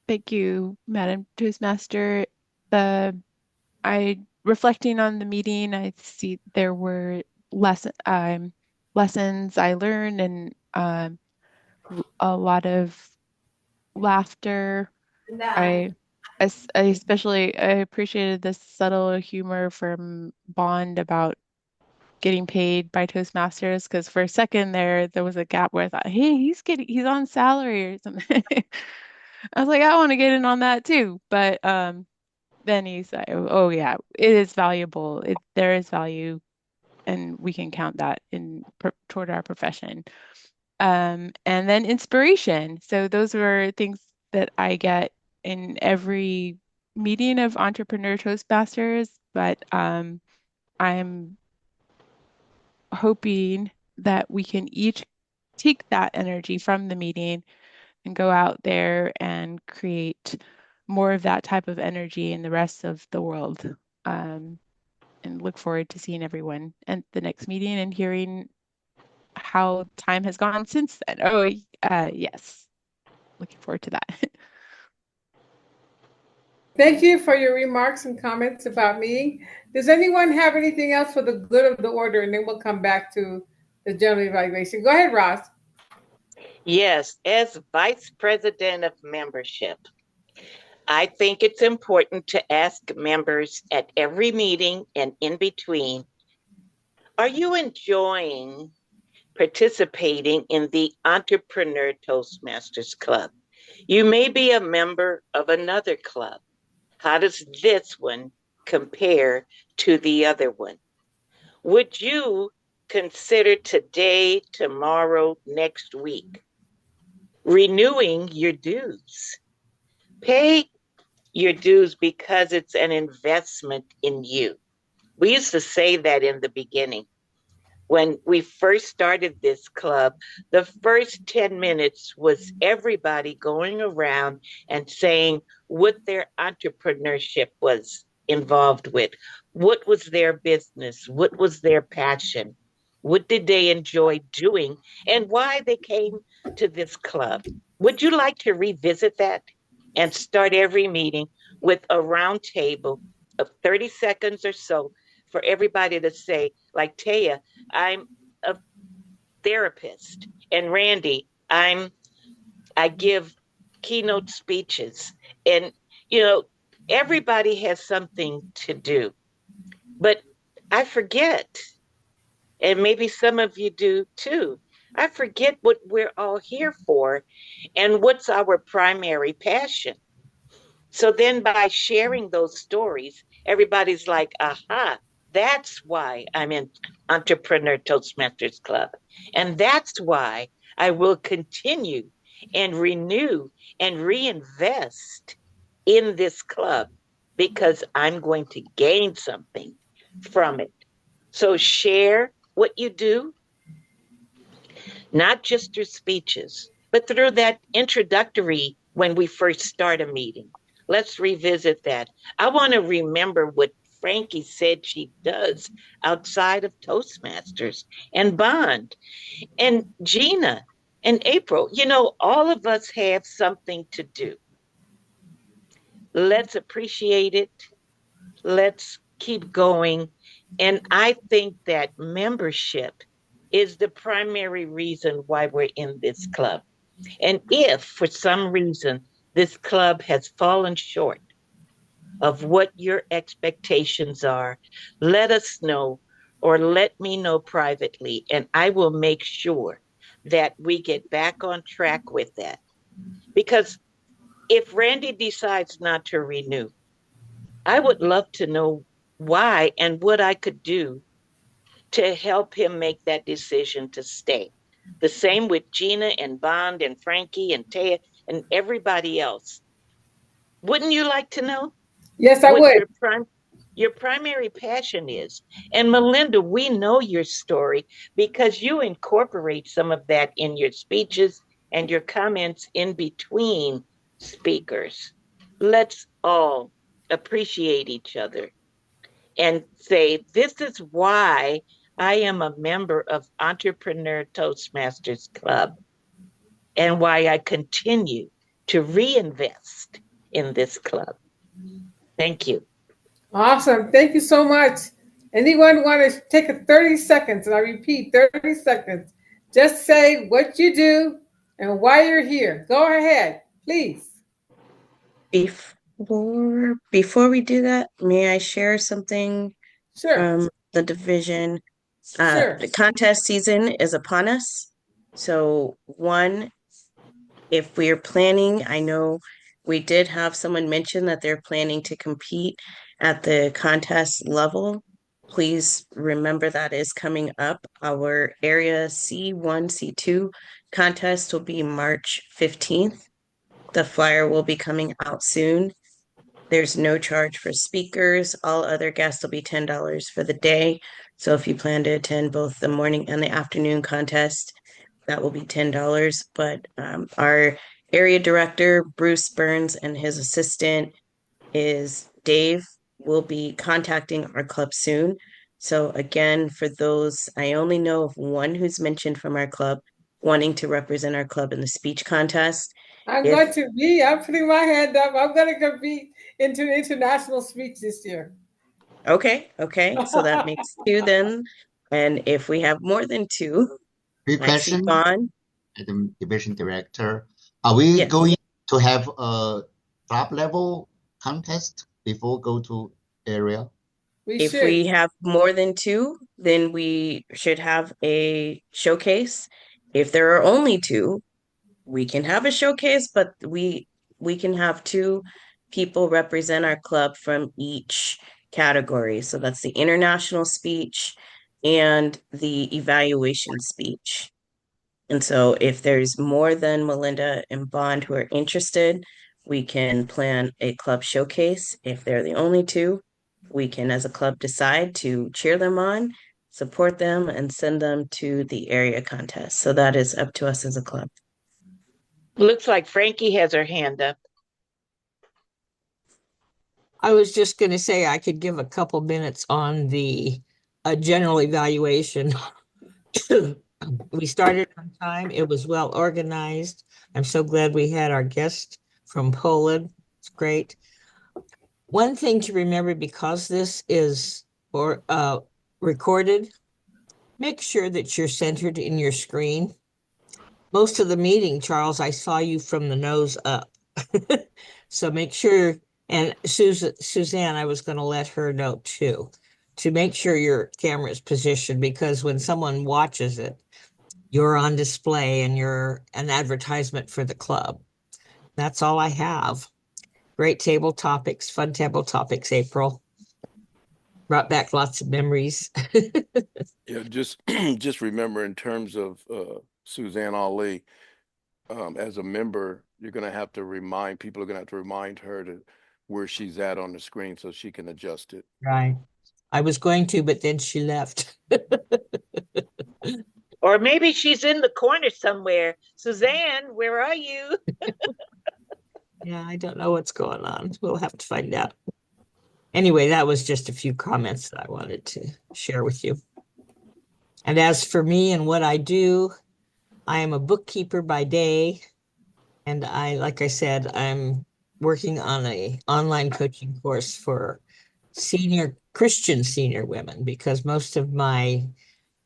thank you, Madam Toastmaster. I reflecting on the meeting, I see there were lessons I learned and a lot of laughter. I especially I appreciated the subtle humor from Bond about getting paid by Toastmasters because for a second there was a gap where I thought, hey, he's on salary or something. I was like, I want to get in on that too. But then he said, oh yeah, it is valuable. There is value and we can count that toward our profession. And then inspiration. So those were things that I get in every meeting of Entrepreneur Toastmasters, but I'm hoping that we can each take that energy from the meeting and go out there and create more of that type of energy in the rest of the world. And look forward to seeing everyone at the next meeting and hearing how time has gone since then. Oh, yes. Looking forward to that. Thank you for your remarks and comments about me. Does anyone have anything else for the good of the order? And then we'll come back to the general evaluation. Go ahead, Ross. Yes, as Vice President of Membership, I think it's important to ask members at every meeting and in between, are you enjoying participating in the Entrepreneur Toastmasters Club? You may be a member of another club. How does this one compare to the other one? Would you consider today, tomorrow, next week renewing your dues? Pay your dues because it's an investment in you. We used to say that in the beginning. When we first started this club, the first 10 minutes was everybody going around and saying what their entrepreneurship was involved with. What was their business? What was their passion? What did they enjoy doing? And why they came to this club. Would you like to revisit that and start every meeting with a round table of 30 seconds or so for everybody to say, like Taya, I'm a therapist, and Randy, I give keynote speeches, and you know, everybody has something to do, but I forget, and maybe some of you do too. I forget what we're all here for and what's our primary passion. So then by sharing those stories, everybody's like, aha, that's why I'm in Entrepreneur Toastmasters Club. And that's why I will continue and renew and reinvest in this club because I'm going to gain something from it. So share what you do, not just through speeches, but through that introductory when we first start a meeting. Let's revisit that. I want to remember what Frankie said she does outside of Toastmasters and Bond and Gina and April. You know, all of us have something to do. Let's appreciate it. Let's keep going. And I think that membership is the primary reason why we're in this club. And if for some reason this club has fallen short of what your expectations are, let us know or let me know privately, and I will make sure that we get back on track with that. Because if Randy decides not to renew, I would love to know why and what I could do to help him make that decision to stay. The same with Gina and Bond and Frankie and Taya and everybody else. Wouldn't you like to know Yes, I what would. your primary passion is? And Melinda, we know your story because you incorporate some of that in your speeches and your comments in between speakers. Let's all appreciate each other and say, this is why I am a member of Entrepreneur Toastmasters Club and why I continue to reinvest in this club. Thank you. Awesome. Thank you so much. Anyone want to take a 30 seconds? And I repeat, 30 seconds. Just say what you do and why you're here. Go ahead, please. Before we do that, may I share something Sure. from the division? Sure. The contest season is upon us. So one, if we're planning, I know we did have someone mention that they're planning to compete at the contest level. Please remember that is coming up. Our area C1, C2 contest will be March 15th. The flyer will be coming out soon. There's no charge for speakers. All other guests will be $10 for the day. So if you plan to attend both the morning and the afternoon contest, that will be $10. But our area director, Bruce Burns, and his assistant is Dave, will be contacting our club soon. So again, for those, I only know of one who's mentioned from our club wanting to represent our club in the speech contest. I'm putting my hand up. I'm going to compete into an international speech this year. Okay. So that makes two then. And if we have more than two, Quick I see question, Vaughn. the division director. Are we Yes. going to have a club level contest before go to area? If we have more than two, then we should have a showcase. If there are only two, we can have a showcase, but we can have two people represent our club from each category. So that's the international speech and the evaluation speech. And so if there's more than Melinda and Bond who are interested, we can plan a club showcase. If they're the only two, we can, as a club, decide to cheer them on, support them, and send them to the area contest. So that is up to us as a club. Looks like Frankie has her hand up. I was just going to say I could give a couple minutes on the general evaluation. We started on time. It was well organized. I'm so glad we had our guest from Poland. It's great. One thing to remember, because this is recorded, make sure that you're centered in your screen. Most of the meeting, Charles, I saw you from the nose up. So make sure, and Suzanne, I was going to let her know too, to make sure your camera is positioned, because when someone watches it, you're on display and you're an advertisement for the club. That's all I have. Great table topics, fun table topics, April. Brought back lots of memories. Yeah, just just remember, in terms of Suzanne Ali, as a member, you're going to have to remind people are going to have to remind her to where she's at on the screen so she can adjust it. Right. I was going to, but then she left. Or maybe she's in the corner somewhere. Suzanne, where are you? Yeah, I don't know what's going on. We'll have to find out. Anyway, that was just a few comments that I wanted to share with you. And as for me and what I do, I am a bookkeeper by day. And like I said, I'm working on an online coaching course for Christian senior women, because most of my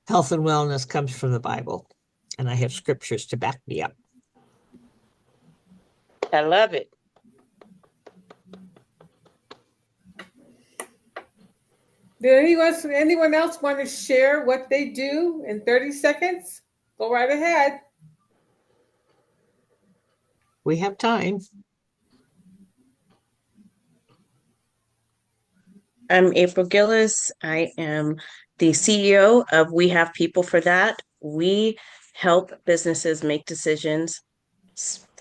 health and wellness comes from the Bible, and I have scriptures to back me up. I love it. Did anyone else want to share what they do in 30 seconds? Go right ahead. We have time. I'm April Gillis. I am the CEO of We Have People for That. We help businesses make decisions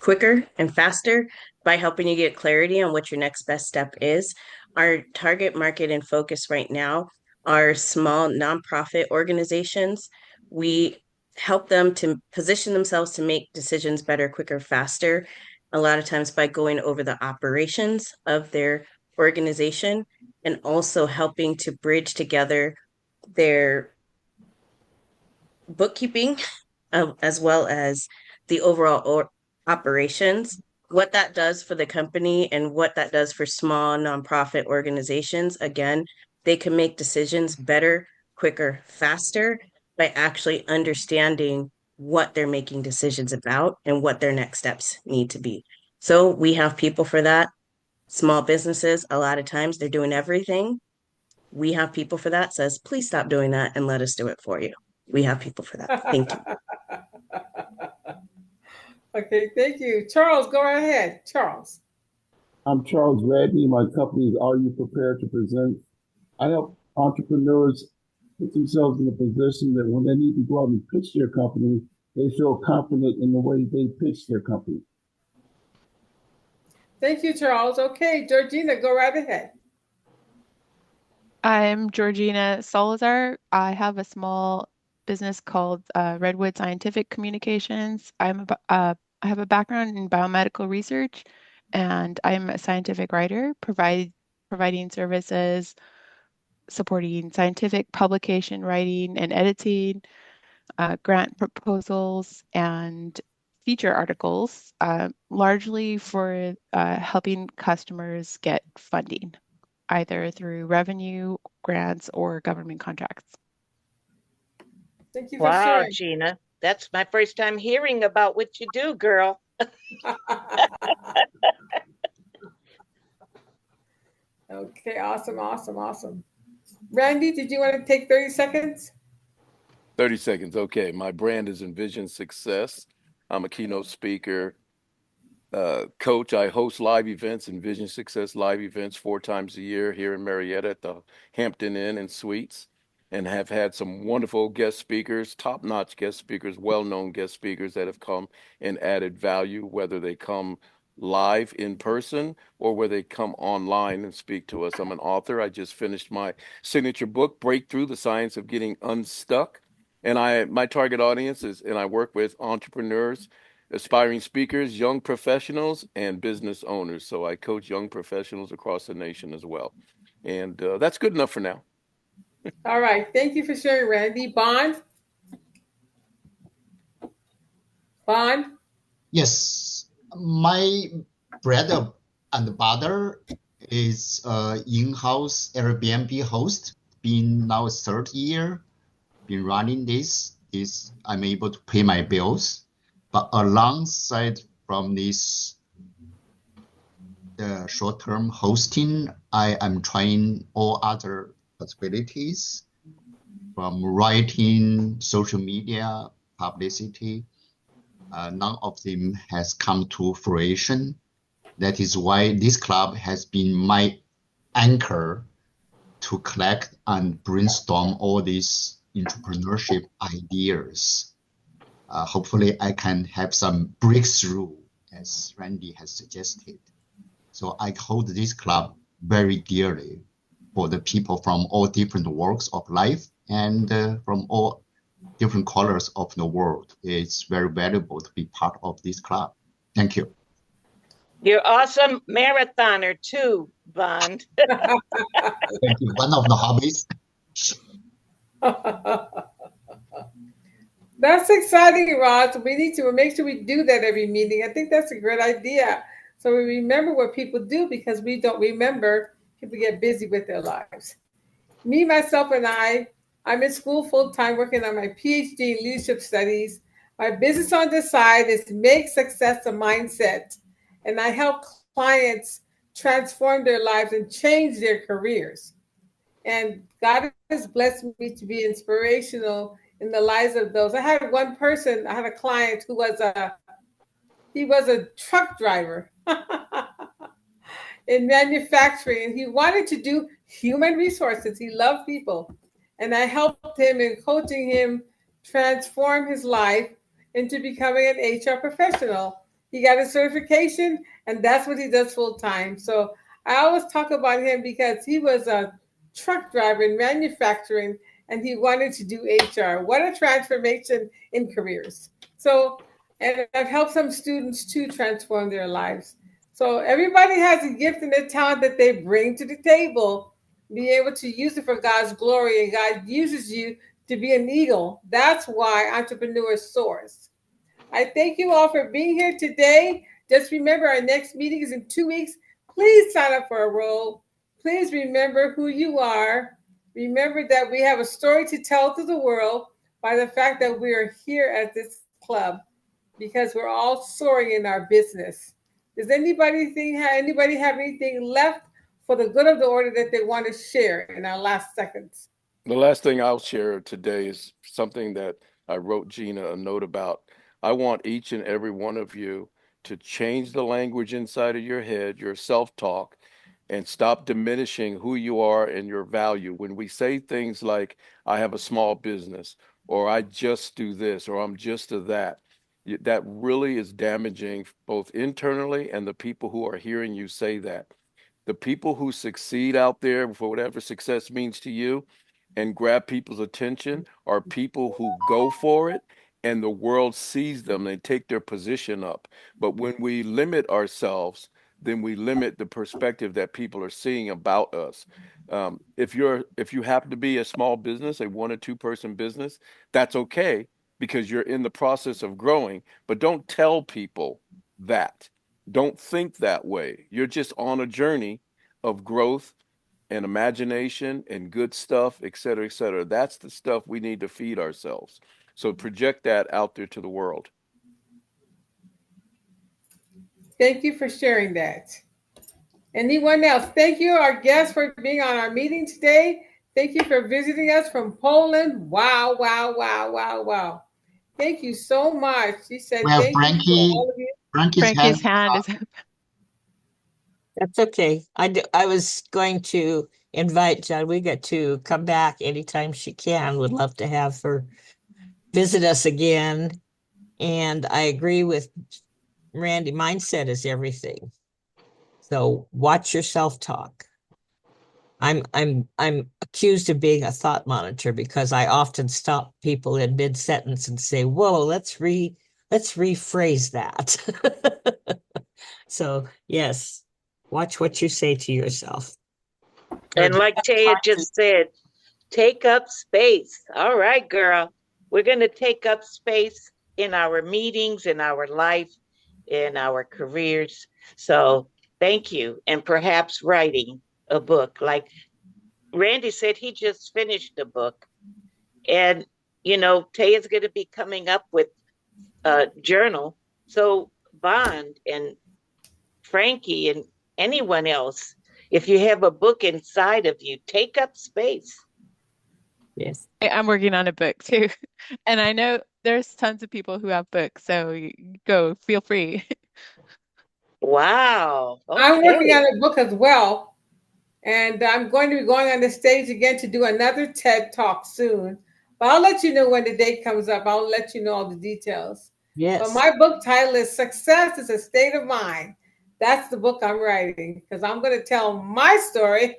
quicker and faster by helping you get clarity on what your next best step is. Our target market and focus right now are small nonprofit organizations. We help them to position themselves to make decisions better, quicker, faster, a lot of times by going over the operations of their organization, and also helping to bridge together their bookkeeping as well as the overall operations. What that does for the company and what that does for small nonprofit organizations, again, they can make decisions better, quicker, faster by actually understanding what they're making decisions about and what their next steps need to be. So we have people for that. Small businesses, a lot of times they're doing everything. We have people for that. Says, please stop doing that and let us do it for you. We have people for that. Thank you. Okay, thank you. Charles, go right ahead. Charles. I'm Charles Radney. My company is Are You Prepared to Present? I help entrepreneurs put themselves in a position that when they need to go out and pitch their company, they feel confident in the way they pitch their company. Thank you, Charles. Okay, Georgina, go right ahead. I'm Georgina Salazar. I have a small business called Redwood Scientific Communications. I have a background in biomedical research, and I'm a scientific writer, providing services supporting scientific publication writing and editing, grant proposals, and feature articles, largely for helping customers get funding, either through revenue, grants, or government contracts. Thank you for Wow, sharing. Gina. That's my first time hearing about what you do, girl. Awesome, awesome, awesome. Randy, did you want to take 30 seconds? 30 seconds. Okay. My brand is Envision Success. I'm a keynote speaker, coach. I host live events and Vision Success live events 4 times a year here in Marietta at the Hampton Inn and Suites, and have had some wonderful guest speakers, top-notch guest speakers, well-known guest speakers that have come and added value, whether they come live in person or where they come online and speak to us. I'm an author. I just finished my signature book, Breakthrough: The Science of Getting Unstuck. And my target audience is, and I work with entrepreneurs, aspiring speakers, young professionals, and business owners. So I coach young professionals across the nation as well. And that's good enough for now. All right. Thank you for sharing, Randy. Bond? Bond? Yes, my bread and butter is in-house Airbnb host. Been now third year, been running this. I'm able to pay my bills, but alongside from this short-term hosting, I am trying all other possibilities from writing, social media, publicity. None of them has come to fruition. That is why this club has been my anchor to collect and brainstorm all these entrepreneurship ideas. Hopefully, I can have some breakthrough, as Randy has suggested. So I hold this club very dearly for the people from all different walks of life and from all different colors of the world. It's very valuable to be part of this club. Thank you. You're awesome marathoner too, Bond. Thank you. One of the hobbies. That's exciting, Roz. We need to make sure we do that every meeting. I think that's a great idea. So we remember what people do because we don't remember. People get busy with their lives. Me, myself, and I'm in school full time working on my PhD in leadership studies. My business on the side is to make success a mindset. And I help clients transform their lives and change their careers. And God has blessed me to be inspirational in the lives of those. I had a client who was a truck driver in manufacturing, and he wanted to do human resources. He loved people. And I helped him in coaching him transform his life into becoming an HR professional. He got a certification, and that's what he does full time. So I always talk about him because he was a truck driver in manufacturing and he wanted to do HR. What a transformation in careers. So, and I've helped some students to transform their lives. So everybody has a gift and a talent that they bring to the table. Be able to use it for God's glory, and God uses you to be an eagle. That's why entrepreneurs soars. I thank you all for being here today. Just remember, our next meeting is in 2 weeks. Please sign up for a role. Please remember who you are. Remember that we have a story to tell to the world by the fact that we are here at this club because we're all soaring in our business. Does anybody have anything left for the good of the order that they want to share in our last seconds? The last thing I'll share today is something that I wrote Gina a note about. I want each and every one of you to change the language inside of your head, your self-talk, and stop diminishing who you are and your value. When we say things like, I have a small business, or I just do this, or I'm just a that, that really is damaging both internally and the people who are hearing you say that. The people who succeed out there for whatever success means to you and grab people's attention are people who go for it and the world sees them. They take their position up. But when we limit ourselves, then we limit the perspective that people are seeing about us. If you happen to be a small business, a 1 or 2 person business, that's okay because you're in the process of growing. But don't tell people that. Don't think that way. You're just on a journey of growth and imagination and good stuff, et cetera, et cetera. That's the stuff we need to feed ourselves. So project that out there to the world. Thank you for sharing that. Anyone else? Thank you, our guests, for being on our meeting today. Thank you for visiting us from Poland. Wow, wow, wow, wow, wow. Thank you so much. She said, Well, thank you to all of you. Frankie's hand Frankie's is hand up. is up. That's okay. I was going to invite Jadwiga to come back anytime she can. Would love to have her visit us again. And I agree with Randy. Mindset is everything. So watch your self-talk. I'm accused of being a thought monitor because I often stop people in mid-sentence and say, "Whoa, let's rephrase that." So yes, watch what you say to yourself. And like Taya just said, take up space. All right, girl. We're going to take up space in our meetings, in our life, in our careers. So thank you. And perhaps writing a book. Like Randy said, he just finished a book. And, Taya's going to be coming up with a journal. So Bond and Frankie and anyone else, if you have a book inside of you, take up space. Yes. I'm working on a book too. And I know there's tons of people who have books, so go, feel free. Wow. I'm working Okay. on a book as well. And I'm going to be going on the stage again to do another TED Talk soon. But I'll let you know when the date comes up. I'll let you know all the details. But Yes. my book title is Success is a State of Mind. That's the book I'm writing because I'm going to tell my story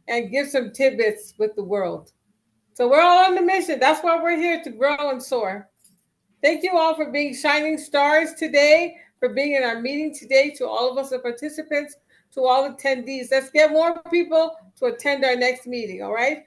and give some tidbits with the world. So we're all on the mission. That's why we're here, to grow and soar. Thank you all for being shining stars today, for being in our meeting today, to all of us, the participants, to all attendees. Let's get more people to attend our next meeting, all right?